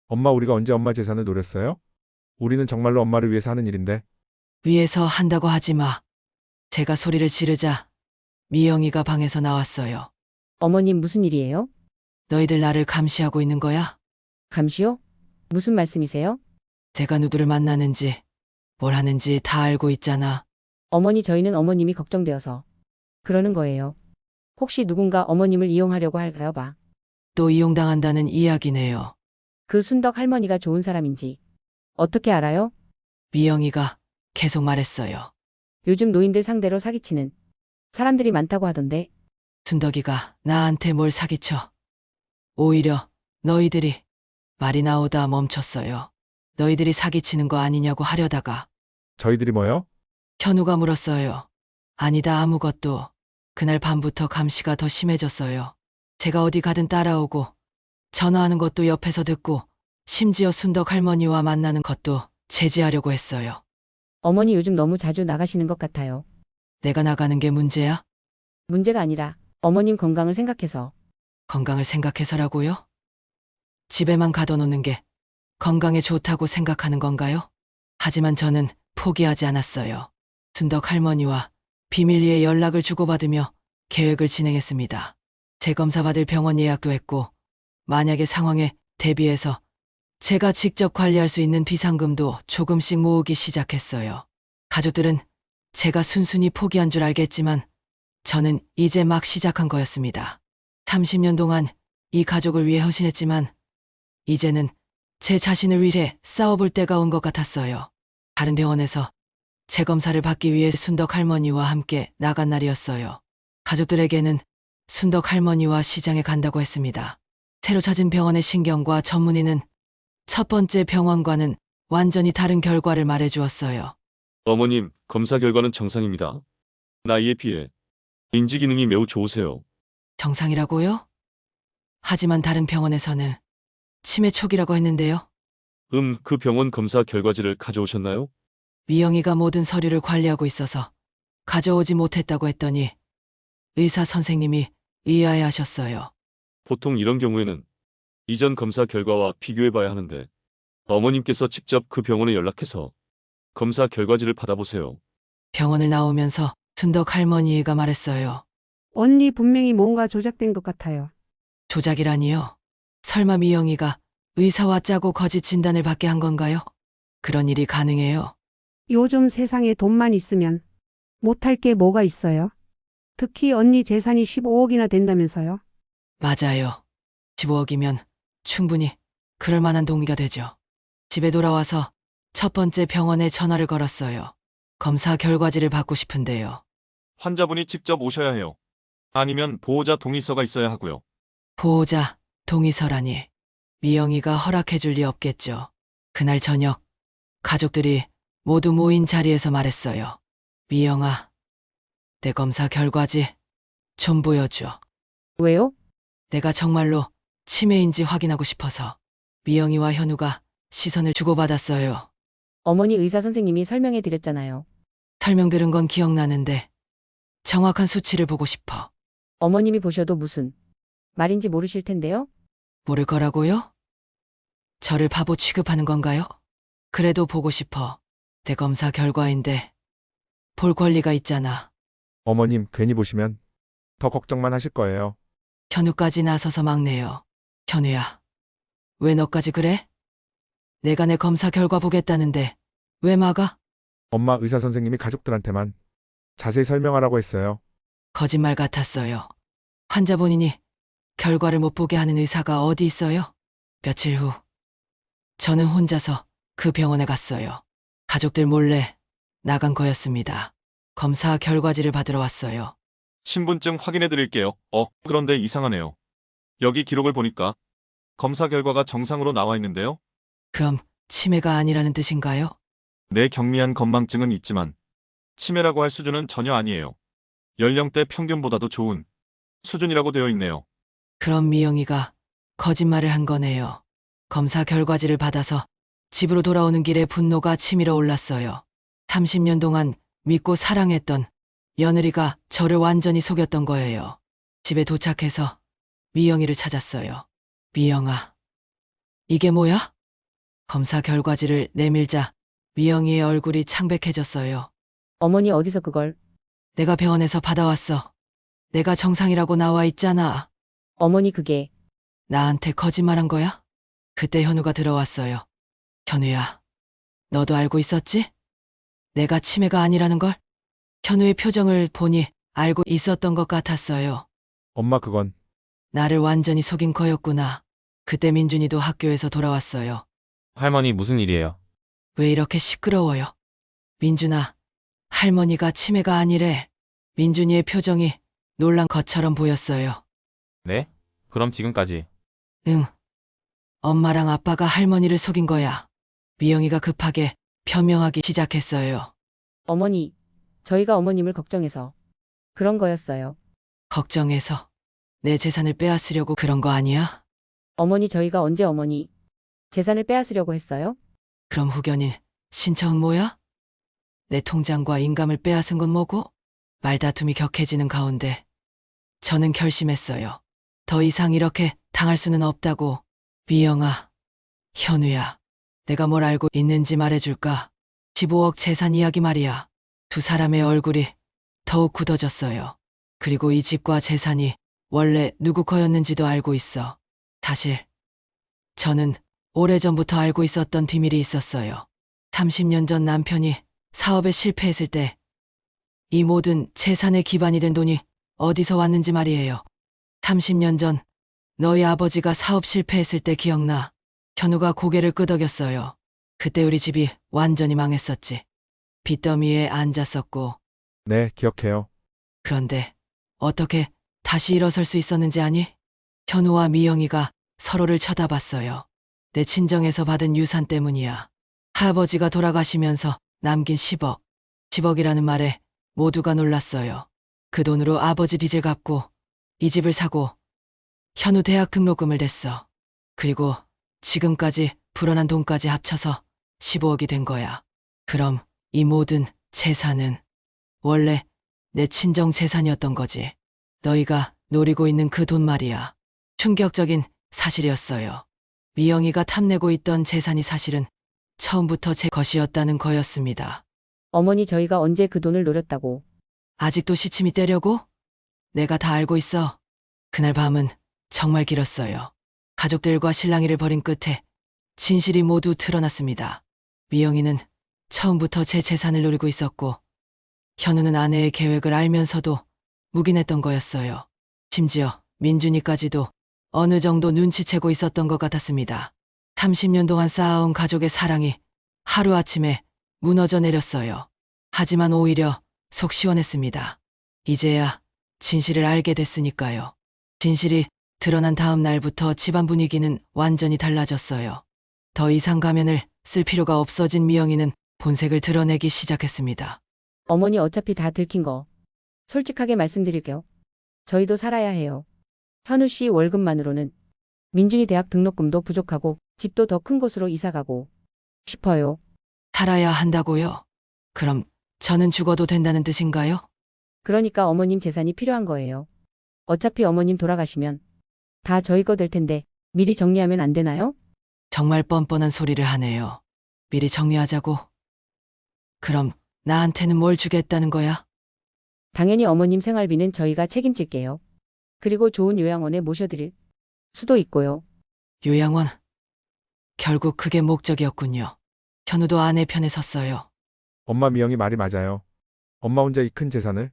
엄마 우리가 언제 엄마 재산을 노렸어요? 우리는 정말로 엄마를 위해서 하는 일인데. 위에서 한다고 하지 마. 제가 소리를 지르자 미영이가 방에서 나왔어요. 어머님 무슨 일이에요? 너희들 나를 감시하고 있는 거야? 감시요? 무슨 말씀이세요? 제가 누구를 만나는지 뭘 하는지 다 알고 있잖아. 어머니 저희는 어머님이 걱정되어서 그러는 거예요. 혹시 누군가 어머님을 이용하려고 할까요 봐. 또 이용당한다는 이야기네요. 그 순덕 할머니가 좋은 사람인지 어떻게 알아요? 미영이가 계속 말했어요. 요즘 노인들 상대로 사기치는 사람들이 많다고 하던데. 순덕이가 나한테 뭘 사기쳐. 오히려 너희들이 말이 나오다 멈췄어요. 너희들이 사기치는 거 아니냐고 하려다가 저희들이 뭐요? 현우가 물었어요. 아니다 아무것도. 그날 밤부터 감시가 더 심해졌어요. 제가 어디 가든 따라오고 전화하는 것도 옆에서 듣고 심지어 순덕 할머니와 만나는 것도 제지하려고 했어요. 어머니 요즘 너무 자주 나가시는 것 같아요. 내가 나가는 게 문제야? 문제가 아니라 어머님 건강을 생각해서. 건강을 생각해서라고요? 집에만 가둬놓는 게 건강에 좋다고 생각하는 건가요? 하지만 저는 포기하지 않았어요. 순덕 할머니와 비밀리에 연락을 주고받으며 계획을 진행했습니다. 재검사 받을 병원 예약도 했고 만약의 상황에 대비해서 제가 직접 관리할 수 있는 비상금도 조금씩 모으기 시작했어요. 가족들은 제가 순순히 포기한 줄 알겠지만 저는 이제 막 시작한 거였습니다. 30년 동안 이 가족을 위해 헌신했지만 이제는 제 자신을 위해 싸워볼 때가 온 것 같았어요. 다른 병원에서 재검사를 받기 위해 순덕 할머니와 함께 나간 날이었어요. 가족들에게는 순덕 할머니와 시장에 간다고 했습니다. 새로 찾은 병원의 신경과 전문의는 첫 번째 병원과는 완전히 다른 결과를 말해주었어요. 어머님, 검사 결과는 정상입니다. 나이에 비해 인지 기능이 매우 좋으세요. 정상이라고요? 하지만 다른 병원에서는 치매 초기라고 했는데요. 그 병원 검사 결과지를 가져오셨나요? 미영이가 모든 서류를 관리하고 있어서 가져오지 못했다고 했더니 의사 선생님이 의아해하셨어요. 보통 이런 경우에는 이전 검사 결과와 비교해봐야 하는데 어머님께서 직접 그 병원에 연락해서 검사 결과지를 받아보세요. 병원을 나오면서 순덕 할머니가 말했어요. 언니 분명히 뭔가 조작된 것 같아요. 조작이라니요? 설마 미영이가 의사와 짜고 거짓 진단을 받게 한 건가요? 그런 일이 가능해요? 요즘 세상에 돈만 있으면 못할 게 뭐가 있어요? 특히 언니 재산이 15억이나 된다면서요? 맞아요. 15억이면 충분히 그럴 만한 동의가 되죠. 집에 돌아와서 첫 번째 병원에 전화를 걸었어요. 검사 결과지를 받고 싶은데요. 환자분이 직접 오셔야 해요. 아니면 보호자 동의서가 있어야 하고요. 보호자 동의서라니. 미영이가 허락해줄 리 없겠죠. 그날 저녁 가족들이 모두 모인 자리에서 말했어요. 미영아, 내 검사 결과지 좀 보여줘. 왜요? 내가 정말로 치매인지 확인하고 싶어서. 미영이와 현우가 시선을 주고받았어요. 어머니 의사 선생님이 설명해 드렸잖아요. 설명 들은 건 기억나는데 정확한 수치를 보고 싶어. 어머님이 보셔도 무슨 말인지 모르실 텐데요. 모를 거라고요? 저를 바보 취급하는 건가요? 그래도 보고 싶어. 내 검사 결과인데 볼 권리가 있잖아. 어머님 괜히 보시면 더 걱정만 하실 거예요. 현우까지 나서서 막내요. 현우야, 왜 너까지 그래? 내가 내 검사 결과 보겠다는데 왜 막아? 엄마 의사 선생님이 가족들한테만 자세히 설명하라고 했어요. 거짓말 같았어요. 환자 본인이 결과를 못 보게 하는 의사가 어디 있어요? 며칠 후 저는 혼자서 그 병원에 갔어요. 가족들 몰래 나간 거였습니다. 검사 결과지를 받으러 왔어요. 신분증 확인해 드릴게요. 그런데 이상하네요. 여기 기록을 보니까 검사 결과가 정상으로 나와 있는데요. 그럼 치매가 아니라는 뜻인가요? 내 경미한 건망증은 있지만 치매라고 할 수준은 전혀 아니에요. 연령대 평균보다도 좋은 수준이라고 되어 있네요. 그럼 미영이가 거짓말을 한 거네요. 검사 결과지를 받아서 집으로 돌아오는 길에 분노가 치밀어 올랐어요. 30년 동안 믿고 사랑했던 며느리가 저를 완전히 속였던 거예요. 집에 도착해서 미영이를 찾았어요. 미영아, 이게 뭐야? 검사 결과지를 내밀자 미영이의 얼굴이 창백해졌어요. 어머니 어디서 그걸? 내가 병원에서 받아왔어. 내가 정상이라고 나와 있잖아. 어머니 그게 나한테 거짓말한 거야? 그때 현우가 들어왔어요. 현우야, 너도 알고 있었지? 내가 치매가 아니라는 걸? 현우의 표정을 보니 알고 있었던 것 같았어요. 엄마 그건 나를 완전히 속인 거였구나. 그때 민준이도 학교에서 돌아왔어요. 할머니 무슨 일이에요? 왜 이렇게 시끄러워요? 민준아, 할머니가 치매가 아니래. 민준이의 표정이 놀란 것처럼 보였어요. 네? 그럼 지금까지. 응. 엄마랑 아빠가 할머니를 속인 거야. 미영이가 급하게 변명하기 시작했어요. 어머니 저희가 어머님을 걱정해서 그런 거였어요. 걱정해서 내 재산을 빼앗으려고 그런 거 아니야? 어머니 저희가 언제 어머니 재산을 빼앗으려고 했어요? 그럼 후견인 신청은 뭐야? 내 통장과 인감을 빼앗은 건 뭐고? 말다툼이 격해지는 가운데 저는 결심했어요. 더 이상 이렇게 당할 수는 없다고. 미영아, 현우야, 내가 뭘 알고 있는지 말해줄까? 15억 재산 이야기 말이야. 두 사람의 얼굴이 더욱 굳어졌어요. 그리고 이 집과 재산이 원래 누구 거였는지도 알고 있어. 사실 저는 오래전부터 알고 있었던 비밀이 있었어요. 30년 전 남편이 사업에 실패했을 때 이 모든 재산의 기반이 된 돈이 어디서 왔는지 말이에요. 30년 전 너희 아버지가 사업 실패했을 때 기억나? 현우가 고개를 끄덕였어요. 그때 우리 집이 완전히 망했었지. 빚더미에 앉았었고. 네, 기억해요. 그런데 어떻게 다시 일어설 수 있었는지 아니? 현우와 미영이가 서로를 쳐다봤어요. 내 친정에서 받은 유산 때문이야. 할아버지가 돌아가시면서 남긴 10억. 10억이라는 말에 모두가 놀랐어요. 그 돈으로 아버지 빚을 갚고 이 집을 사고 현우 대학 등록금을 냈어. 그리고 지금까지 불어난 돈까지 합쳐서 15억이 된 거야. 그럼 이 모든 재산은 원래 내 친정 재산이었던 거지. 너희가 노리고 있는 그 돈 말이야. 충격적인 사실이었어요. 미영이가 탐내고 있던 재산이 사실은 처음부터 제 것이었다는 거였습니다. 어머니 저희가 언제 그 돈을 노렸다고. 아직도 시침이 떼려고? 내가 다 알고 있어. 그날 밤은 정말 길었어요. 가족들과 실랑이를 벌인 끝에 진실이 모두 드러났습니다. 미영이는 처음부터 제 재산을 노리고 있었고 현우는 아내의 계획을 알면서도 묵인했던 거였어요. 심지어 민준이까지도 어느 정도 눈치채고 있었던 것 같았습니다. 30년 동안 쌓아온 가족의 사랑이 하루아침에 무너져 내렸어요. 하지만 오히려 속 시원했습니다. 이제야 진실을 알게 됐으니까요. 진실이 드러난 다음 날부터 집안 분위기는 완전히 달라졌어요. 더 이상 가면을 쓸 필요가 없어진 미영이는 본색을 드러내기 시작했습니다. 어머니 어차피 다 들킨 거. 솔직하게 말씀드릴게요. 저희도 살아야 해요. 현우 씨 월급만으로는 민준이 대학 등록금도 부족하고 집도 더 큰 곳으로 이사가고 싶어요. 살아야 한다고요? 그럼 저는 죽어도 된다는 뜻인가요? 그러니까 어머님 재산이 필요한 거예요. 어차피 어머님 돌아가시면 다 저희 거 될 텐데 미리 정리하면 안 되나요? 정말 뻔뻔한 소리를 하네요. 미리 정리하자고. 그럼 나한테는 뭘 주겠다는 거야? 당연히 어머님 생활비는 저희가 책임질게요. 그리고 좋은 요양원에 모셔드릴 수도 있고요. 요양원. 결국 그게 목적이었군요. 현우도 아내 편에 섰어요. 엄마 미영이 말이 맞아요. 엄마 혼자 이 큰 재산을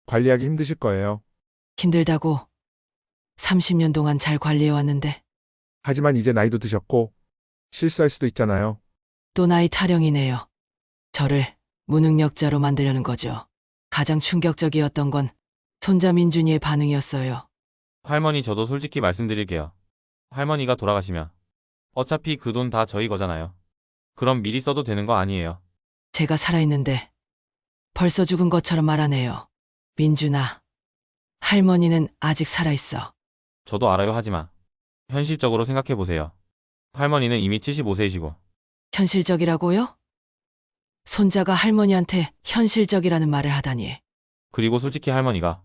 관리하기 힘드실 거예요. 힘들다고 30년 동안 잘 관리해왔는데 하지만 이제 나이도 드셨고 실수할 수도 있잖아요. 또 나이 타령이네요. 저를 무능력자로 만들려는 거죠. 가장 충격적이었던 건 손자 민준이의 반응이었어요. 할머니 저도 솔직히 말씀드릴게요. 할머니가 돌아가시면 어차피 그 돈 다 저희 거잖아요. 그럼 미리 써도 되는 거 아니에요. 제가 살아있는데 벌써 죽은 것처럼 말하네요. 민준아, 할머니는 아직 살아있어. 저도 알아요 하지만 현실적으로 생각해보세요. 할머니는 이미 75세이시고 현실적이라고요? 손자가 할머니한테 현실적이라는 말을 하다니. 그리고 솔직히 할머니가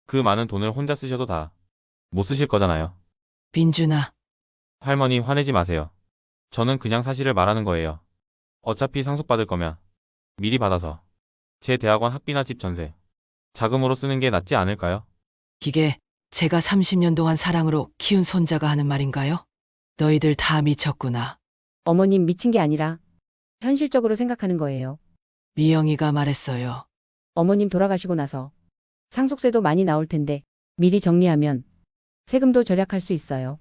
그 많은 돈을 혼자 쓰셔도 다 못 쓰실 거잖아요. 민준아, 할머니 화내지 마세요. 저는 그냥 사실을 말하는 거예요. 어차피 상속받을 거면 미리 받아서 제 대학원 학비나 집 전세, 자금으로 쓰는 게 낫지 않을까요? 이게 제가 30년 동안 사랑으로 키운 손자가 하는 말인가요? 너희들 다 미쳤구나. 어머님 미친 게 아니라 현실적으로 생각하는 거예요. 미영이가 말했어요. 어머님 돌아가시고 나서 상속세도 많이 나올 텐데 미리 정리하면 세금도 절약할 수 있어요.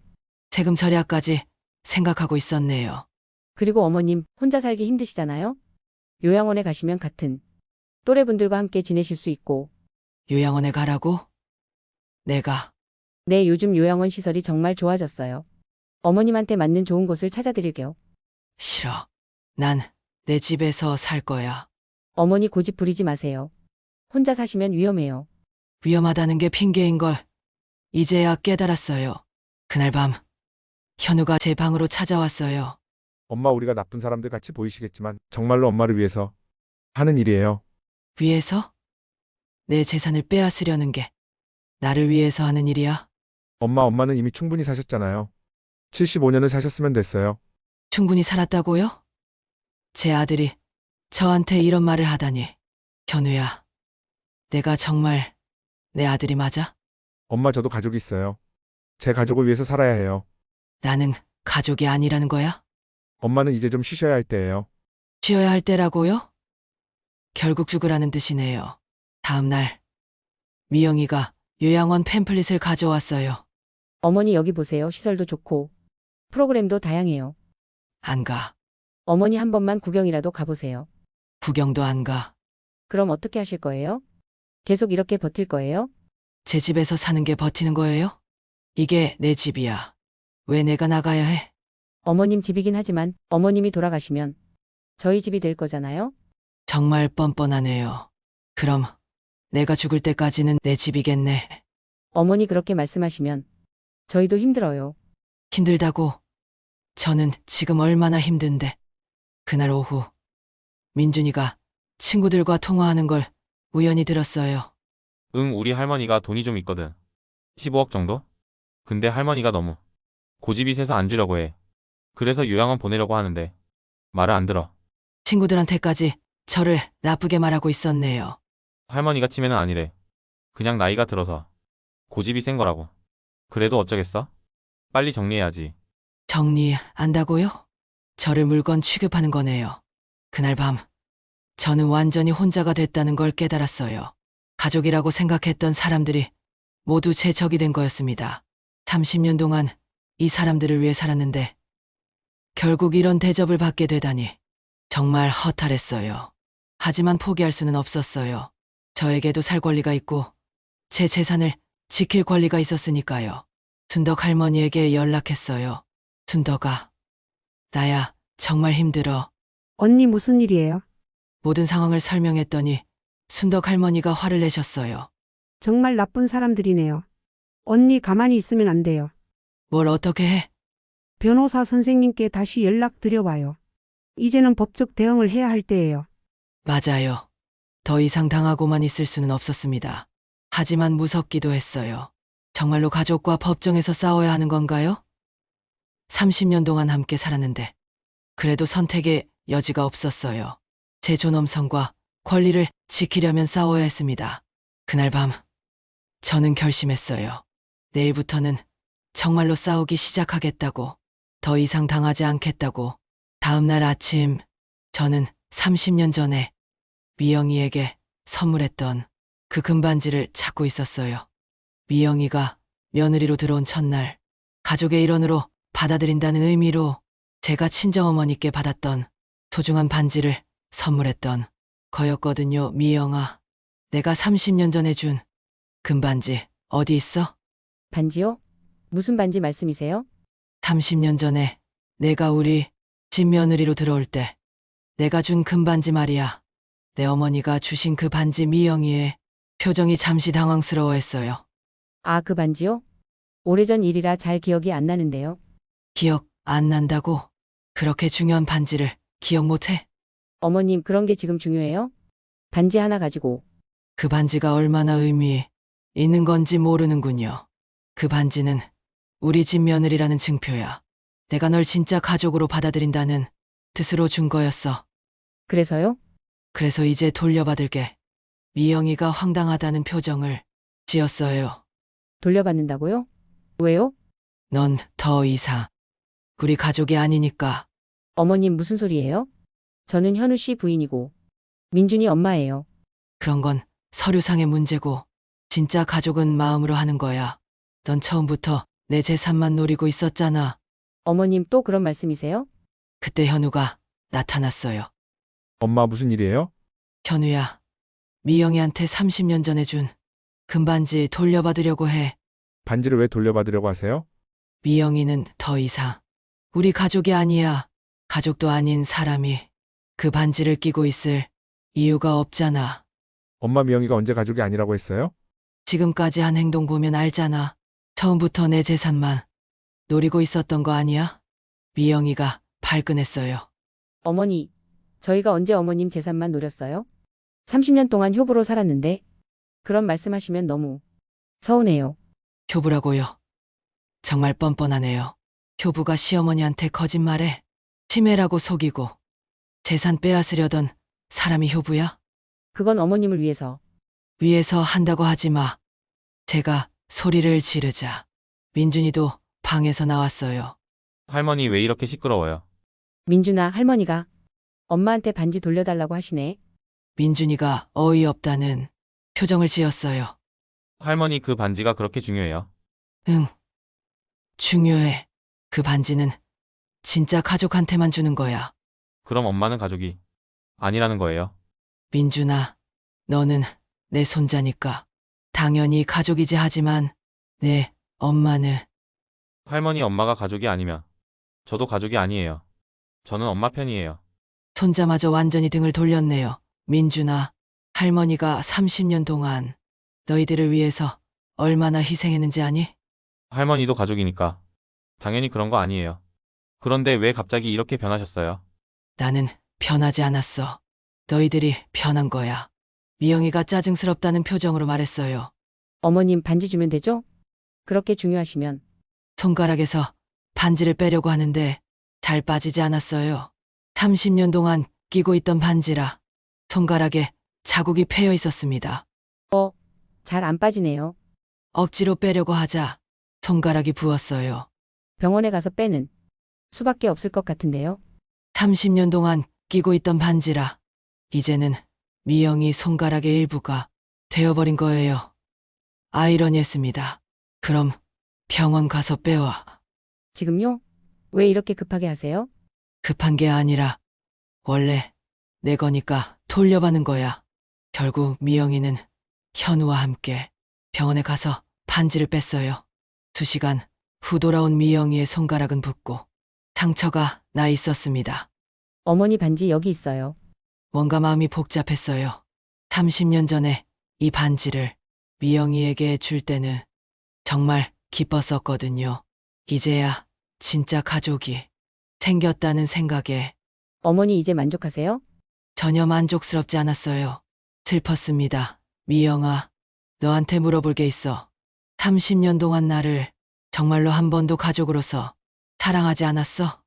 세금 절약까지 생각하고 있었네요. 그리고 어머님 혼자 살기 힘드시잖아요? 요양원에 가시면 같은 또래분들과 함께 지내실 수 있고. 요양원에 가라고? 내가. 네, 요즘 요양원 시설이 정말 좋아졌어요. 어머님한테 맞는 좋은 곳을 찾아드릴게요. 싫어. 난 내 집에서 살 거야. 어머니 고집 부리지 마세요. 혼자 사시면 위험해요. 위험하다는 게 핑계인 걸 이제야 깨달았어요. 그날 밤 현우가 제 방으로 찾아왔어요. 엄마 우리가 나쁜 사람들 같이 보이시겠지만 정말로 엄마를 위해서 하는 일이에요. 위해서? 내 재산을 빼앗으려는 게 나를 위해서 하는 일이야? 엄마는 이미 충분히 사셨잖아요. 75년을 사셨으면 됐어요. 충분히 살았다고요? 제 아들이 저한테 이런 말을 하다니. 현우야, 내가 정말 내 아들이 맞아? 엄마 저도 가족이 있어요. 제 가족을 위해서 살아야 해요. 나는 가족이 아니라는 거야? 엄마는 이제 좀 쉬셔야 할 때예요. 쉬어야 할 때라고요? 결국 죽으라는 뜻이네요. 다음 날 미영이가 요양원 팸플릿을 가져왔어요. 어머니 여기 보세요. 시설도 좋고 프로그램도 다양해요. 안 가. 어머니 한 번만 구경이라도 가보세요. 구경도 안 가. 그럼 어떻게 하실 거예요? 계속 이렇게 버틸 거예요? 제 집에서 사는 게 버티는 거예요? 이게 내 집이야. 왜 내가 나가야 해? 어머님 집이긴 하지만 어머님이 돌아가시면 저희 집이 될 거잖아요? 정말 뻔뻔하네요. 그럼 내가 죽을 때까지는 내 집이겠네. 어머니 그렇게 말씀하시면 저희도 힘들어요. 힘들다고? 저는 지금 얼마나 힘든데. 그날 오후 민준이가 친구들과 통화하는 걸 우연히 들었어요. 응, 우리 할머니가 돈이 좀 있거든. 15억 정도? 근데 할머니가 너무 고집이 세서 안 주려고 해. 그래서 요양원 보내려고 하는데 말을 안 들어. 친구들한테까지 저를 나쁘게 말하고 있었네요. 할머니가 치매는 아니래. 그냥 나이가 들어서 고집이 센 거라고. 그래도 어쩌겠어? 빨리 정리해야지. 정리한다고요? 저를 물건 취급하는 거네요. 그날 밤 저는 완전히 혼자가 됐다는 걸 깨달았어요. 가족이라고 생각했던 사람들이 모두 제 적이 된 거였습니다. 30년 동안 이 사람들을 위해 살았는데 결국 이런 대접을 받게 되다니 정말 허탈했어요. 하지만 포기할 수는 없었어요. 저에게도 살 권리가 있고 제 재산을 지킬 권리가 있었으니까요. 순덕 할머니에게 연락했어요. 순덕아, 나야 정말 힘들어. 언니 무슨 일이에요? 모든 상황을 설명했더니 순덕 할머니가 화를 내셨어요. 정말 나쁜 사람들이네요. 언니 가만히 있으면 안 돼요. 뭘 어떻게 해? 변호사 선생님께 다시 연락드려봐요. 이제는 법적 대응을 해야 할 때예요. 맞아요. 더 이상 당하고만 있을 수는 없었습니다. 하지만 무섭기도 했어요. 정말로 가족과 법정에서 싸워야 하는 건가요? 30년 동안 함께 살았는데 그래도 선택의 여지가 없었어요. 제 존엄성과 권리를 지키려면 싸워야 했습니다. 그날 밤 저는 결심했어요. 내일부터는 정말로 싸우기 시작하겠다고. 더 이상 당하지 않겠다고. 다음 날 아침 저는 30년 전에 미영이에게 선물했던 그 금반지를 찾고 있었어요. 미영이가 며느리로 들어온 첫날 가족의 일원으로 받아들인다는 의미로 제가 친정어머니께 받았던 소중한 반지를 선물했던 거였거든요. 미영아, 내가 30년 전에 준 금반지 어디 있어? 반지요? 무슨 반지 말씀이세요? 30년 전에 내가 우리 집 며느리로 들어올 때 내가 준 금반지 말이야. 내 어머니가 주신 그 반지. 미영이의 표정이 잠시 당황스러워했어요. 아, 그 반지요? 오래전 일이라 잘 기억이 안 나는데요. 기억 안 난다고? 그렇게 중요한 반지를 기억 못해? 어머님 그런 게 지금 중요해요? 반지 하나 가지고. 그 반지가 얼마나 의미 있는 건지 모르는군요. 그 반지는 우리 집 며느리라는 증표야. 내가 널 진짜 가족으로 받아들인다는 뜻으로 준 거였어. 그래서요? 그래서 이제 돌려받을게. 미영이가 황당하다는 표정을 지었어요. 돌려받는다고요? 왜요? 넌 더 이상 우리 가족이 아니니까. 어머님 무슨 소리예요? 저는 현우 씨 부인이고 민준이 엄마예요. 그런 건 서류상의 문제고 진짜 가족은 마음으로 하는 거야. 넌 처음부터 내 재산만 노리고 있었잖아. 어머님 또 그런 말씀이세요? 그때 현우가 나타났어요. 엄마 무슨 일이에요? 현우야, 미영이한테 30년 전에 준 금반지 돌려받으려고 해. 반지를 왜 돌려받으려고 하세요? 미영이는 더 이상 우리 가족이 아니야. 가족도 아닌 사람이 그 반지를 끼고 있을 이유가 없잖아. 엄마 미영이가 언제 가족이 아니라고 했어요? 지금까지 한 행동 보면 알잖아. 처음부터 내 재산만 노리고 있었던 거 아니야? 미영이가 발끈했어요. 어머니, 저희가 언제 어머님 재산만 노렸어요? 30년 동안 효부로 살았는데 그런 말씀하시면 너무 서운해요. 효부라고요? 정말 뻔뻔하네요. 효부가 시어머니한테 거짓말해. 치매라고 속이고 재산 빼앗으려던 사람이 효부야? 그건 어머님을 위해서. 위에서 한다고 하지 마. 제가 소리를 지르자 민준이도 방에서 나왔어요. 할머니 왜 이렇게 시끄러워요? 민준아, 할머니가 엄마한테 반지 돌려달라고 하시네. 민준이가 어이없다는 표정을 지었어요. 할머니 그 반지가 그렇게 중요해요? 응. 중요해. 그 반지는 진짜 가족한테만 주는 거야. 그럼 엄마는 가족이 아니라는 거예요? 민준아, 너는 내 손자니까 당연히 가족이지 하지만 내 엄마는 할머니 엄마가 가족이 아니면 저도 가족이 아니에요. 저는 엄마 편이에요. 손자마저 완전히 등을 돌렸네요. 민준아, 할머니가 30년 동안 너희들을 위해서 얼마나 희생했는지 아니? 할머니도 가족이니까 당연히 그런 거 아니에요. 그런데 왜 갑자기 이렇게 변하셨어요? 나는 변하지 않았어. 너희들이 변한 거야. 미영이가 짜증스럽다는 표정으로 말했어요. 어머님 반지 주면 되죠? 그렇게 중요하시면. 손가락에서 반지를 빼려고 하는데 잘 빠지지 않았어요. 30년 동안 끼고 있던 반지라 손가락에 자국이 패여 있었습니다. 잘 안 빠지네요. 억지로 빼려고 하자 손가락이 부었어요. 병원에 가서 빼는 수밖에 없을 것 같은데요. 30년 동안 끼고 있던 반지라 이제는 미영이 손가락의 일부가 되어버린 거예요. 아이러니했습니다. 그럼 병원 가서 빼와. 지금요? 왜 이렇게 급하게 하세요? 급한 게 아니라 원래 내 거니까 돌려받는 거야. 결국 미영이는 현우와 함께 병원에 가서 반지를 뺐어요. 2시간 후 돌아온 미영이의 손가락은 붓고 상처가 나 있었습니다. 어머니 반지 여기 있어요. 뭔가 마음이 복잡했어요. 30년 전에 이 반지를 미영이에게 줄 때는 정말 기뻤었거든요. 이제야 진짜 가족이 생겼다는 생각에 어머니 이제 만족하세요? 전혀 만족스럽지 않았어요. 슬펐습니다. 미영아, 너한테 물어볼 게 있어. 30년 동안 나를 정말로 한 번도 가족으로서 사랑하지 않았어?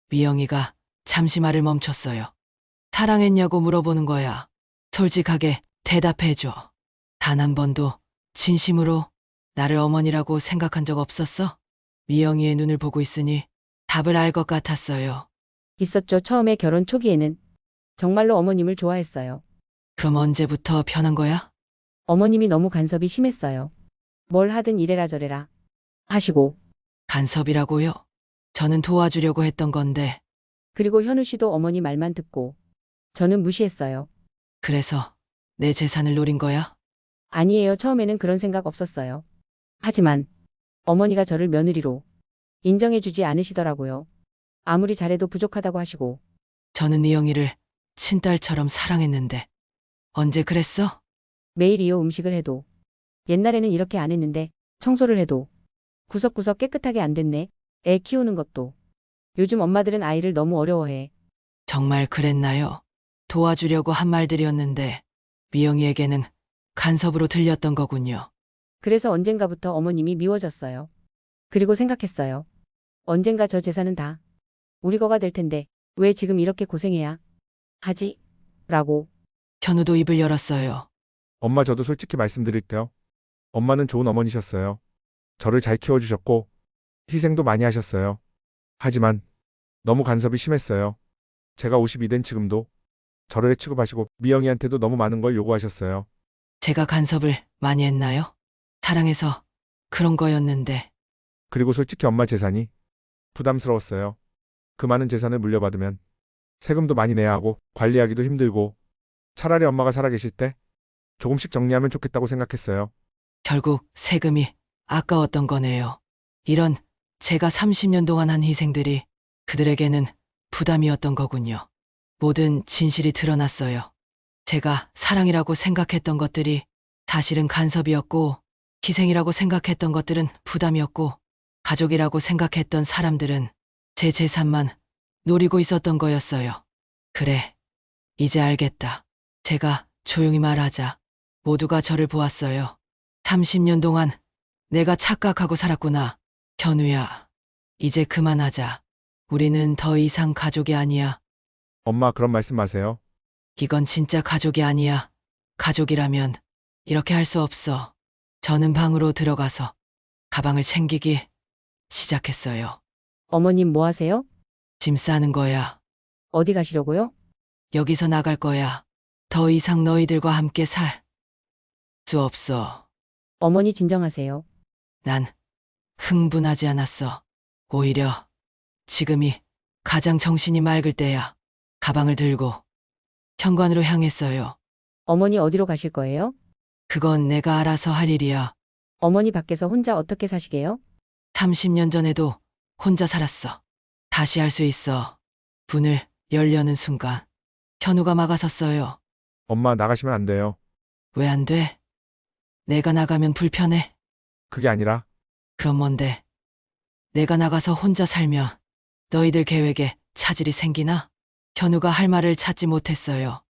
미영이가 잠시 말을 멈췄어요. 사랑했냐고 물어보는 거야. 솔직하게 대답해줘. 단 한 번도 진심으로 나를 어머니라고 생각한 적 없었어? 미영이의 눈을 보고 있으니 답을 알 것 같았어요. 있었죠. 처음에 결혼 초기에는 정말로 어머님을 좋아했어요. 그럼 언제부터 변한 거야? 어머님이 너무 간섭이 심했어요. 뭘 하든 이래라 저래라 하시고, 간섭이라고요? 저는 도와주려고 했던 건데, 그리고 현우 씨도 어머니 말만 듣고 저는 무시했어요. 그래서 내 재산을 노린 거야? 아니에요. 처음에는 그런 생각 없었어요. 하지만 어머니가 저를 며느리로 인정해주지 않으시더라고요. 아무리 잘해도 부족하다고 하시고. 저는 미영이를 친딸처럼 사랑했는데, 언제 그랬어? 매일이요. 음식을 해도. 옛날에는 이렇게 안 했는데 청소를 해도 구석구석 깨끗하게 안 됐네. 애 키우는 것도. 요즘 엄마들은 아이를 너무 어려워해. 정말 그랬나요? 도와주려고 한 말들이었는데, 미영이에게는 간섭으로 들렸던 거군요. 그래서 언젠가부터 어머님이 미워졌어요. 그리고 생각했어요. 언젠가 저 재산은 다 우리 거가 될 텐데 왜 지금 이렇게 고생해야 하지? 라고. 현우도 입을 열었어요. 엄마 저도 솔직히 말씀드릴게요. 엄마는 좋은 어머니셨어요. 저를 잘 키워주셨고 희생도 많이 하셨어요. 하지만 너무 간섭이 심했어요. 제가 50이 된 지금도 저를 취급하시고 미영이한테도 너무 많은 걸 요구하셨어요. 제가 간섭을 많이 했나요? 사랑해서 그런 거였는데, 그리고 솔직히 엄마 재산이 부담스러웠어요. 그 많은 재산을 물려받으면 세금도 많이 내야 하고 관리하기도 힘들고 차라리 엄마가 살아계실 때 조금씩 정리하면 좋겠다고 생각했어요. 결국 세금이 아까웠던 거네요. 이런 제가 30년 동안 한 희생들이 그들에게는 부담이었던 거군요. 모든 진실이 드러났어요. 제가 사랑이라고 생각했던 것들이 사실은 간섭이었고, 희생이라고 생각했던 것들은 부담이었고, 가족이라고 생각했던 사람들은 제 재산만 노리고 있었던 거였어요. 그래, 이제 알겠다. 제가 조용히 말하자 모두가 저를 보았어요. 30년 동안 내가 착각하고 살았구나. 현우야, 이제 그만하자. 우리는 더 이상 가족이 아니야. 엄마 그런 말씀 마세요. 이건 진짜 가족이 아니야. 가족이라면 이렇게 할 수 없어. 저는 방으로 들어가서 가방을 챙기기 시작했어요. 어머님 뭐 하세요? 짐 싸는 거야. 어디 가시려고요? 여기서 나갈 거야. 더 이상 너희들과 함께 살 수 없어. 어머니 진정하세요. 난 흥분하지 않았어. 오히려 지금이 가장 정신이 맑을 때야. 가방을 들고 현관으로 향했어요. 어머니 어디로 가실 거예요? 그건 내가 알아서 할 일이야. 어머니 밖에서 혼자 어떻게 사시게요? 30년 전에도 혼자 살았어. 다시 할 수 있어. 문을 열려는 순간 현우가 막아섰어요. 엄마 나가시면 안 돼요. 왜 안 돼? 내가 나가면 불편해. 그게 아니라 그럼 뭔데? 내가 나가서 혼자 살면 너희들 계획에 차질이 생기나? 현우가 할 말을 찾지 못했어요.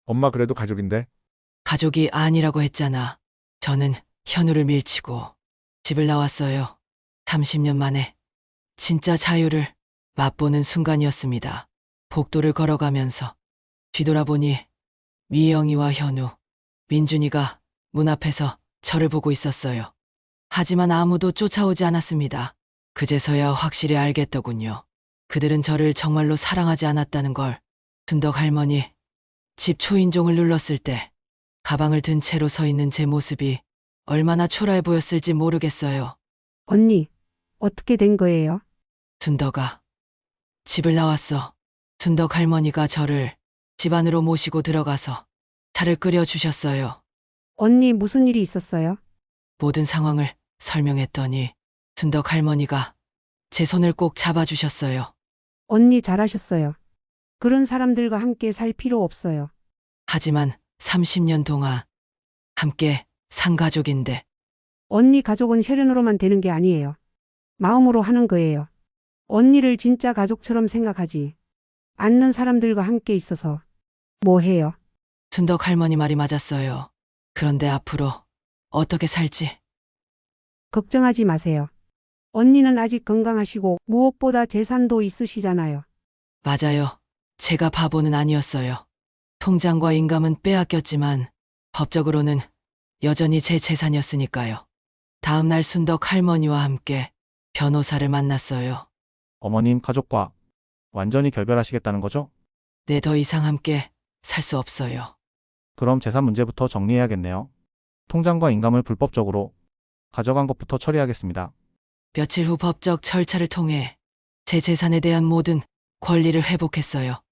엄마 그래도 가족인데 가족이 아니라고 했잖아. 저는 현우를 밀치고 집을 나왔어요. 30년 만에 진짜 자유를 맛보는 순간이었습니다. 복도를 걸어가면서 뒤돌아보니 미영이와 현우, 민준이가 문 앞에서 저를 보고 있었어요. 하지만 아무도 쫓아오지 않았습니다. 그제서야 확실히 알겠더군요. 그들은 저를 정말로 사랑하지 않았다는 걸. 둔덕 할머니, 집 초인종을 눌렀을 때 가방을 든 채로 서 있는 제 모습이 얼마나 초라해 보였을지 모르겠어요. 언니, 어떻게 된 거예요? 둔덕아, 집을 나왔어. 둔덕 할머니가 저를 집 안으로 모시고 들어가서 차를 끓여주셨어요. 언니 무슨 일이 있었어요? 모든 상황을 설명했더니 둔덕 할머니가 제 손을 꼭 잡아주셨어요. 언니 잘하셨어요. 그런 사람들과 함께 살 필요 없어요. 하지만 30년 동안 함께 산 가족인데 언니 가족은 혈연으로만 되는 게 아니에요. 마음으로 하는 거예요. 언니를 진짜 가족처럼 생각하지 않는 사람들과 함께 있어서 뭐 해요? 둔덕 할머니 말이 맞았어요. 그런데 앞으로 어떻게 살지? 걱정하지 마세요. 언니는 아직 건강하시고 무엇보다 재산도 있으시잖아요. 맞아요. 제가 바보는 아니었어요. 통장과 인감은 빼앗겼지만 법적으로는 여전히 제 재산이었으니까요. 다음 날 순덕 할머니와 함께 변호사를 만났어요. 어머님 가족과 완전히 결별하시겠다는 거죠? 네, 더 이상 함께 살 수 없어요. 그럼 재산 문제부터 정리해야겠네요. 통장과 인감을 불법적으로 가져간 것부터 처리하겠습니다. 며칠 후 법적 절차를 통해 제 재산에 대한 모든 권리를 회복했어요.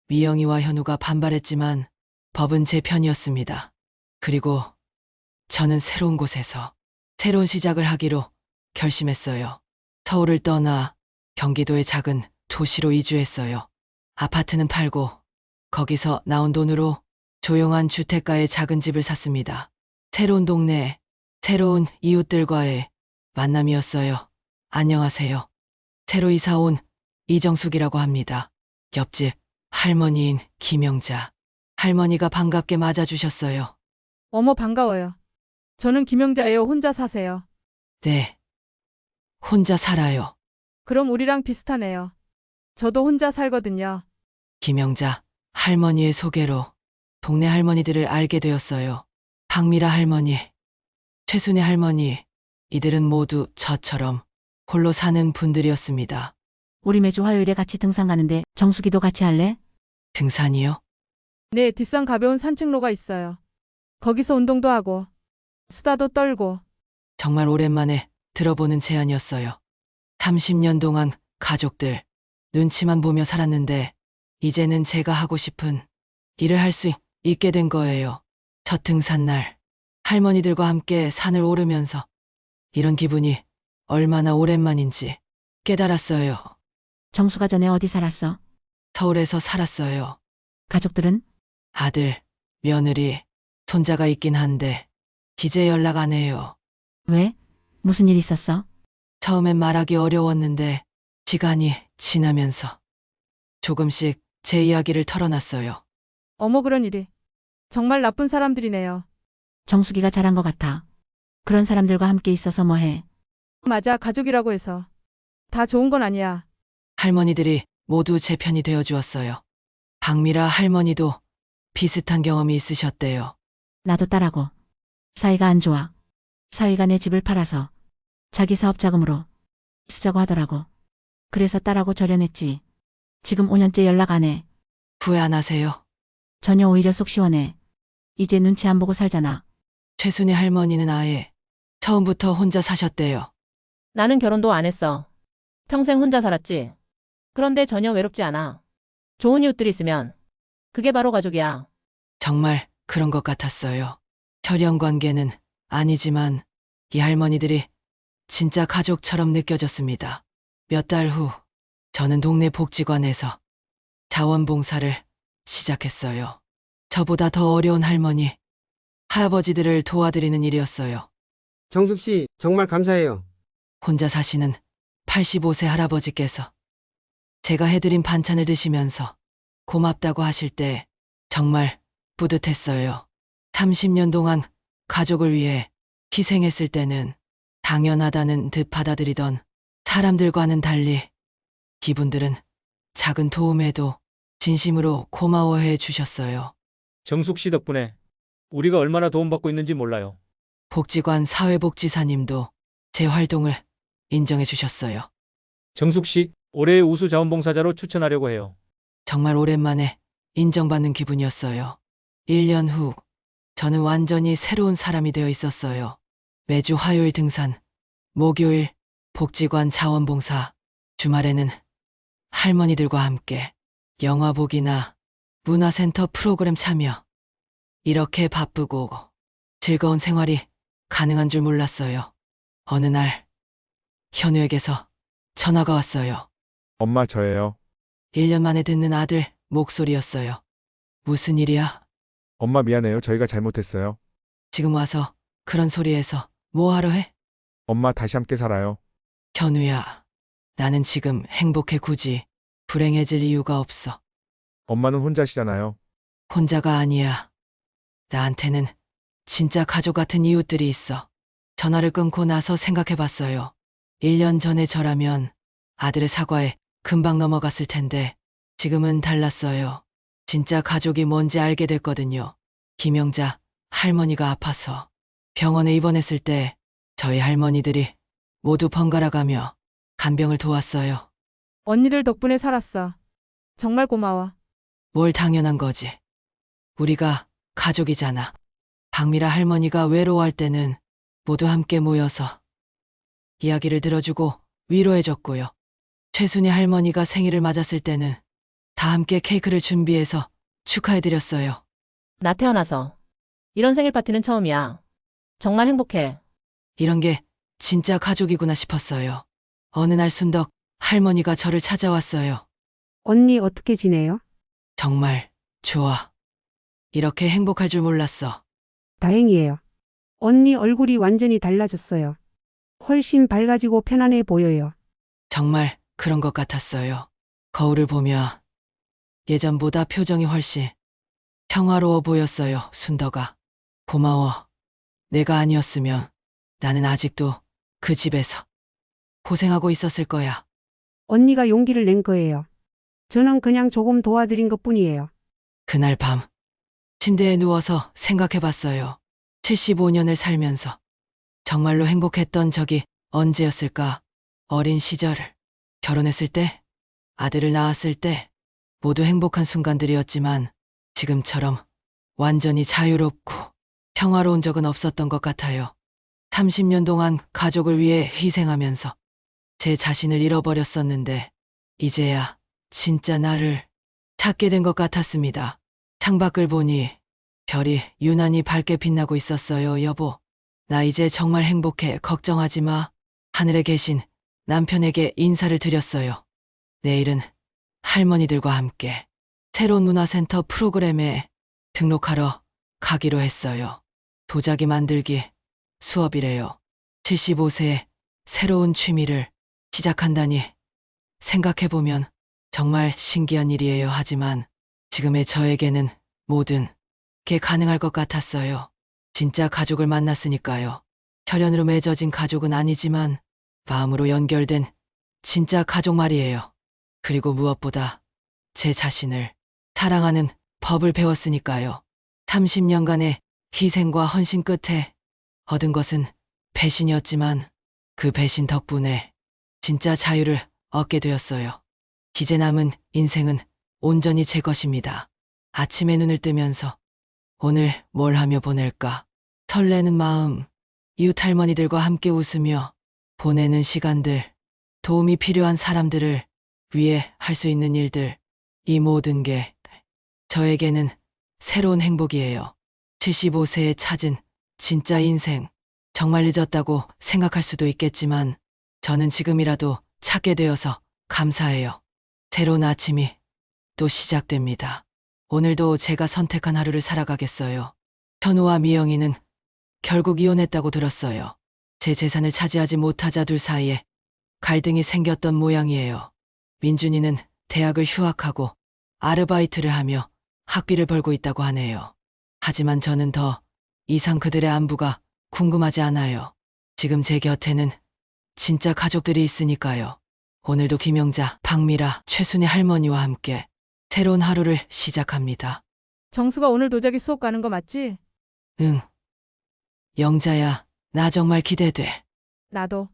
미영이와 현우가 반발했지만 법은 제 편이었습니다. 그리고 저는 새로운 곳에서 새로운 시작을 하기로 결심했어요. 서울을 떠나 경기도의 작은 도시로 이주했어요. 아파트는 팔고 거기서 나온 돈으로 조용한 주택가에 작은 집을 샀습니다. 새로운 동네, 새로운 이웃들과의 만남이었어요. 안녕하세요. 새로 이사 온 이정숙이라고 합니다. 옆집 할머니인 김영자. 할머니가 반갑게 맞아주셨어요. 어머 반가워요. 저는 김영자예요. 혼자 사세요. 네. 혼자 살아요. 그럼 우리랑 비슷하네요. 저도 혼자 살거든요. 김영자 할머니의 소개로 동네 할머니들을 알게 되었어요. 박미라 할머니, 최순애 할머니, 이들은 모두 저처럼 홀로 사는 분들이었습니다. 우리 매주 화요일에 같이 등산 가는데 정수기도 같이 할래? 등산이요? 네, 뒷산 가벼운 산책로가 있어요. 거기서 운동도 하고 수다도 떨고. 정말 오랜만에 들어보는 제안이었어요. 30년 동안 가족들 눈치만 보며 살았는데 이제는 제가 하고 싶은 일을 할 수 있게 된 거예요. 첫 등산날 할머니들과 함께 산을 오르면서 이런 기분이 얼마나 오랜만인지 깨달았어요. 정수가 전에 어디 살았어? 서울에서 살았어요. 가족들은? 아들, 며느리, 손자가 있긴 한데 이제 연락 안 해요. 왜? 무슨 일 있었어? 처음엔 말하기 어려웠는데 시간이 지나면서 조금씩 제 이야기를 털어놨어요. 어머 그런 일이. 정말 나쁜 사람들이네요. 정수기가 잘한 것 같아. 그런 사람들과 함께 있어서 뭐해? 맞아, 가족이라고 해서 다 좋은 건 아니야. 할머니들이 모두 제 편이 되어주었어요. 박미라 할머니도 비슷한 경험이 있으셨대요. 나도 딸하고 사이가 안 좋아. 사위가 내 집을 팔아서 자기 사업 자금으로 쓰자고 하더라고. 그래서 딸하고 절연했지. 지금 5년째 연락 안 해. 후회 안 하세요? 전혀 오히려 속 시원해. 이제 눈치 안 보고 살잖아. 최순희 할머니는 아예 처음부터 혼자 사셨대요. 나는 결혼도 안 했어. 평생 혼자 살았지. 그런데 전혀 외롭지 않아. 좋은 이웃들이 있으면 그게 바로 가족이야. 정말 그런 것 같았어요. 혈연 관계는 아니지만 이 할머니들이 진짜 가족처럼 느껴졌습니다. 몇 달 후, 저는 동네 복지관에서 자원봉사를 시작했어요. 저보다 더 어려운 할머니, 할아버지들을 도와드리는 일이었어요. 정숙 씨, 정말 감사해요. 혼자 사시는 85세 할아버지께서 제가 해드린 반찬을 드시면서 고맙다고 하실 때 정말 뿌듯했어요. 30년 동안 가족을 위해 희생했을 때는 당연하다는 듯 받아들이던 사람들과는 달리 이분들은 작은 도움에도 진심으로 고마워해 주셨어요. 정숙 씨 덕분에 우리가 얼마나 도움받고 있는지 몰라요. 복지관 사회복지사님도 제 활동을 인정해 주셨어요. 정숙 씨, 올해의 우수 자원봉사자로 추천하려고 해요. 정말 오랜만에 인정받는 기분이었어요. 1년 후, 저는 완전히 새로운 사람이 되어 있었어요. 매주 화요일 등산, 목요일 복지관 자원봉사, 주말에는 할머니들과 함께 영화 보기나 문화센터 프로그램 참여. 이렇게 바쁘고 즐거운 생활이 가능한 줄 몰랐어요. 어느 날, 현우에게서 전화가 왔어요. 엄마 저예요. 1년 만에 듣는 아들 목소리였어요. 무슨 일이야? 엄마 미안해요. 저희가 잘못했어요. 지금 와서 그런 소리에서 뭐 하러 해? 엄마 다시 함께 살아요. 현우야, 나는 지금 행복해. 굳이 불행해질 이유가 없어. 엄마는 혼자시잖아요. 혼자가 아니야. 나한테는 진짜 가족 같은 이웃들이 있어. 전화를 끊고 나서 생각해봤어요. 1년 전에 저라면 아들의 사과에 금방 넘어갔을 텐데 지금은 달랐어요. 진짜 가족이 뭔지 알게 됐거든요. 김영자 할머니가 아파서 병원에 입원했을 때 저희 할머니들이 모두 번갈아가며 간병을 도왔어요. 언니들 덕분에 살았어. 정말 고마워. 뭘 당연한 거지. 우리가 가족이잖아. 박미라 할머니가 외로워할 때는 모두 함께 모여서 이야기를 들어주고 위로해줬고요. 최순희 할머니가 생일을 맞았을 때는 다 함께 케이크를 준비해서 축하해드렸어요. 나 태어나서 이런 생일 파티는 처음이야. 정말 행복해. 이런 게 진짜 가족이구나 싶었어요. 어느 날 순덕 할머니가 저를 찾아왔어요. 언니 어떻게 지내요? 정말 좋아. 이렇게 행복할 줄 몰랐어. 다행이에요. 언니 얼굴이 완전히 달라졌어요. 훨씬 밝아지고 편안해 보여요. 정말 그런 것 같았어요. 거울을 보며 예전보다 표정이 훨씬 평화로워 보였어요. 순덕아, 고마워. 내가 아니었으면 나는 아직도 그 집에서 고생하고 있었을 거야. 언니가 용기를 낸 거예요. 저는 그냥 조금 도와드린 것뿐이에요. 그날 밤 침대에 누워서 생각해봤어요. 75년을 살면서 정말로 행복했던 적이 언제였을까? 어린 시절을, 결혼했을 때, 아들을 낳았을 때 모두 행복한 순간들이었지만 지금처럼 완전히 자유롭고 평화로운 적은 없었던 것 같아요. 30년 동안 가족을 위해 희생하면서 제 자신을 잃어버렸었는데 이제야 진짜 나를 찾게 된 것 같았습니다. 창밖을 보니 별이 유난히 밝게 빛나고 있었어요. 여보, 나 이제 정말 행복해. 걱정하지 마. 하늘에 계신 남편에게 인사를 드렸어요. 내일은 할머니들과 함께 새로운 문화센터 프로그램에 등록하러 가기로 했어요. 도자기 만들기 수업이래요. 75세에 새로운 취미를 시작한다니 생각해보면 정말 신기한 일이에요. 하지만 지금의 저에게는 모든 게 가능할 것 같았어요. 진짜 가족을 만났으니까요. 혈연으로 맺어진 가족은 아니지만 마음으로 연결된 진짜 가족 말이에요. 그리고 무엇보다 제 자신을 사랑하는 법을 배웠으니까요. 30년간의 희생과 헌신 끝에 얻은 것은 배신이었지만 그 배신 덕분에 진짜 자유를 얻게 되었어요. 이제 남은 인생은 온전히 제 것입니다. 아침에 눈을 뜨면서 오늘 뭘 하며 보낼까? 설레는 마음, 이웃 할머니들과 함께 웃으며 보내는 시간들, 도움이 필요한 사람들을 위해 할 수 있는 일들, 이 모든 게 저에게는 새로운 행복이에요. 75세에 찾은 진짜 인생. 정말 늦었다고 생각할 수도 있겠지만 저는 지금이라도 찾게 되어서 감사해요. 새로운 아침이 또 시작됩니다. 오늘도 제가 선택한 하루를 살아가겠어요. 현우와 미영이는 결국 이혼했다고 들었어요. 제 재산을 차지하지 못하자 둘 사이에 갈등이 생겼던 모양이에요. 민준이는 대학을 휴학하고 아르바이트를 하며 학비를 벌고 있다고 하네요. 하지만 저는 더 이상 그들의 안부가 궁금하지 않아요. 지금 제 곁에는 진짜 가족들이 있으니까요. 오늘도 김영자, 박미라, 최순희 할머니와 함께 새로운 하루를 시작합니다. 정수가 오늘 도자기 수업 가는 거 맞지? 응. 영자야, 나 정말 기대돼. 나도.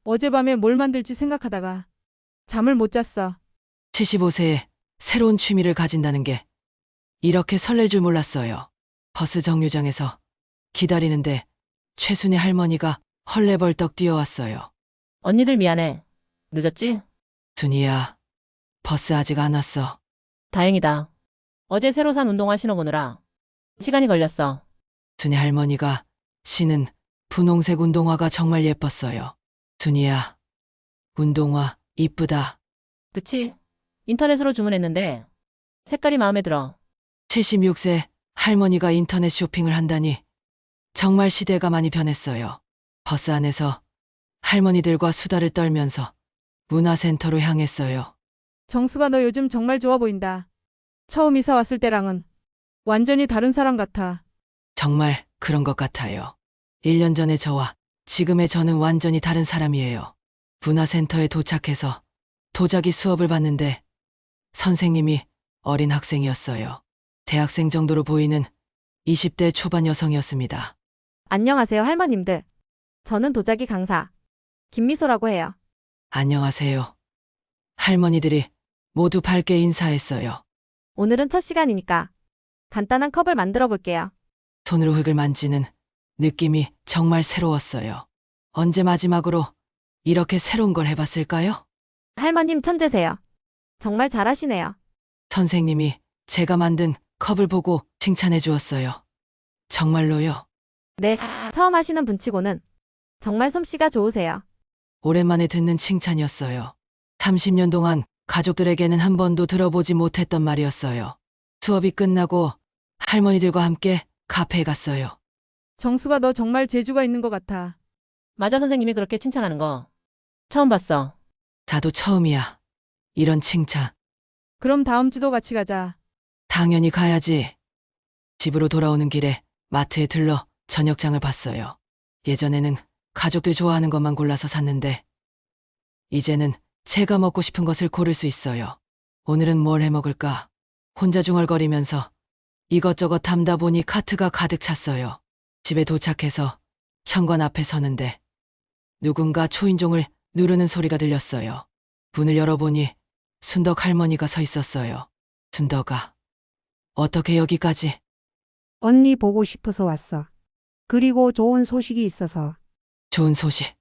어젯밤에 뭘 만들지 생각하다가 잠을 못 잤어. 75세에 새로운 취미를 가진다는 게 이렇게 설렐 줄 몰랐어요. 버스 정류장에서 기다리는데 최순희 할머니가 헐레벌떡 뛰어왔어요. 언니들 미안해. 늦었지? 순이야, 버스 아직 안 왔어. 다행이다. 어제 새로 산 운동화 신어보느라 시간이 걸렸어. 순이 할머니가 신은 분홍색 운동화가 정말 예뻤어요. 순이야, 운동화 이쁘다. 그치? 인터넷으로 주문했는데 색깔이 마음에 들어. 76세 할머니가 인터넷 쇼핑을 한다니 정말 시대가 많이 변했어요. 버스 안에서 할머니들과 수다를 떨면서 문화센터로 향했어요. 정수가 너 요즘 정말 좋아 보인다. 처음 이사 왔을 때랑은 완전히 다른 사람 같아. 정말 그런 것 같아요. 1년 전의 저와 지금의 저는 완전히 다른 사람이에요. 문화센터에 도착해서 도자기 수업을 받는데 선생님이 어린 학생이었어요. 대학생 정도로 보이는 20대 초반 여성이었습니다. 안녕하세요, 할머님들. 저는 도자기 강사 김미소라고 해요. 안녕하세요. 할머니들이 모두 밝게 인사했어요. 오늘은 첫 시간이니까 간단한 컵을 만들어 볼게요. 손으로 흙을 만지는 느낌이 정말 새로웠어요. 언제 마지막으로 이렇게 새로운 걸 해봤을까요? 할머님 천재세요. 정말 잘하시네요. 선생님이 제가 만든 컵을 보고 칭찬해 주었어요. 정말로요? 네, 처음 하시는 분치고는 정말 솜씨가 좋으세요. 오랜만에 듣는 칭찬이었어요. 30년 동안 가족들에게는 한 번도 들어보지 못했던 말이었어요. 수업이 끝나고 할머니들과 함께 카페에 갔어요. 정수가 너 정말 재주가 있는 것 같아. 맞아, 선생님이 그렇게 칭찬하는 거 처음 봤어. 나도 처음이야. 이런 칭찬. 그럼 다음 주도 같이 가자. 당연히 가야지. 집으로 돌아오는 길에 마트에 들러 저녁장을 봤어요. 예전에는 가족들 좋아하는 것만 골라서 샀는데 이제는 제가 먹고 싶은 것을 고를 수 있어요. 오늘은 뭘 해 먹을까? 혼자 중얼거리면서 이것저것 담다 보니 카트가 가득 찼어요. 집에 도착해서 현관 앞에 서는데 누군가 초인종을 누르는 소리가 들렸어요. 문을 열어보니 순덕 할머니가 서 있었어요. 순덕아, 어떻게 여기까지? 언니 보고 싶어서 왔어. 그리고 좋은 소식이 있어서. 좋은 소식.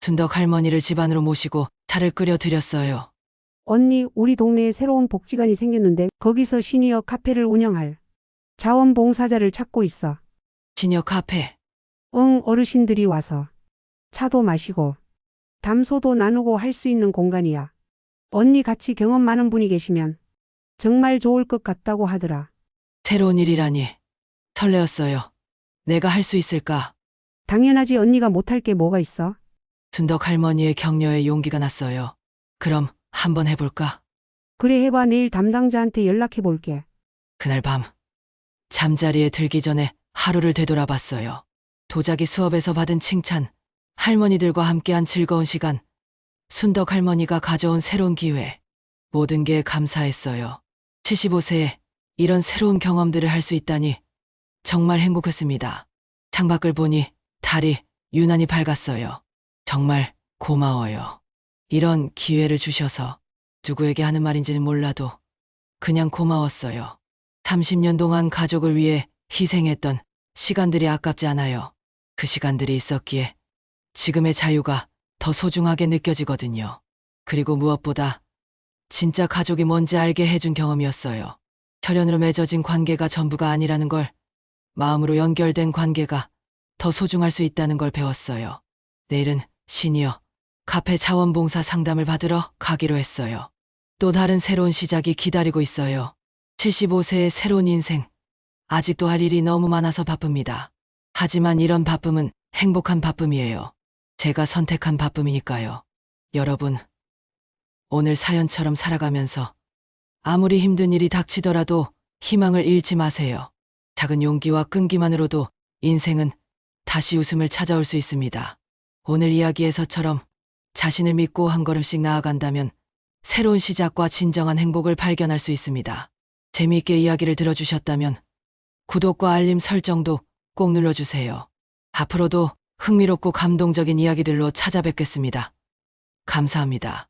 순덕 할머니를 집 안으로 모시고 차를 끓여 드렸어요. 언니, 우리 동네에 새로운 복지관이 생겼는데 거기서 시니어 카페를 운영할 자원봉사자를 찾고 있어. 시니어 카페. 응, 어르신들이 와서 차도 마시고 담소도 나누고 할 수 있는 공간이야. 언니 같이 경험 많은 분이 계시면 정말 좋을 것 같다고 하더라. 새로운 일이라니. 설레었어요. 내가 할 수 있을까? 당연하지, 언니가 못할 게 뭐가 있어? 순덕 할머니의 격려에 용기가 났어요. 그럼 한번 해볼까? 그래, 해봐. 내일 담당자한테 연락해 볼게. 그날 밤 잠자리에 들기 전에 하루를 되돌아봤어요. 도자기 수업에서 받은 칭찬, 할머니들과 함께한 즐거운 시간, 순덕 할머니가 가져온 새로운 기회, 모든 게 감사했어요. 75세에 이런 새로운 경험들을 할 수 있다니 정말 행복했습니다. 창밖을 보니 달이 유난히 밝았어요. 정말 고마워요. 이런 기회를 주셔서 누구에게 하는 말인지는 몰라도 그냥 고마웠어요. 30년 동안 가족을 위해 희생했던 시간들이 아깝지 않아요. 그 시간들이 있었기에 지금의 자유가 더 소중하게 느껴지거든요. 그리고 무엇보다 진짜 가족이 뭔지 알게 해준 경험이었어요. 혈연으로 맺어진 관계가 전부가 아니라는 걸, 마음으로 연결된 관계가 더 소중할 수 있다는 걸 배웠어요. 내일은 시니어 카페 자원봉사 상담을 받으러 가기로 했어요. 또 다른 새로운 시작이 기다리고 있어요. 75세의 새로운 인생. 아직도 할 일이 너무 많아서 바쁩니다. 하지만 이런 바쁨은 행복한 바쁨이에요. 제가 선택한 바쁨이니까요. 여러분, 오늘 사연처럼 살아가면서 아무리 힘든 일이 닥치더라도 희망을 잃지 마세요. 작은 용기와 끈기만으로도 인생은 다시 웃음을 찾아올 수 있습니다. 오늘 이야기에서처럼 자신을 믿고 한 걸음씩 나아간다면 새로운 시작과 진정한 행복을 발견할 수 있습니다. 재미있게 이야기를 들어주셨다면 구독과 알림 설정도 꼭 눌러주세요. 앞으로도 흥미롭고 감동적인 이야기들로 찾아뵙겠습니다. 감사합니다.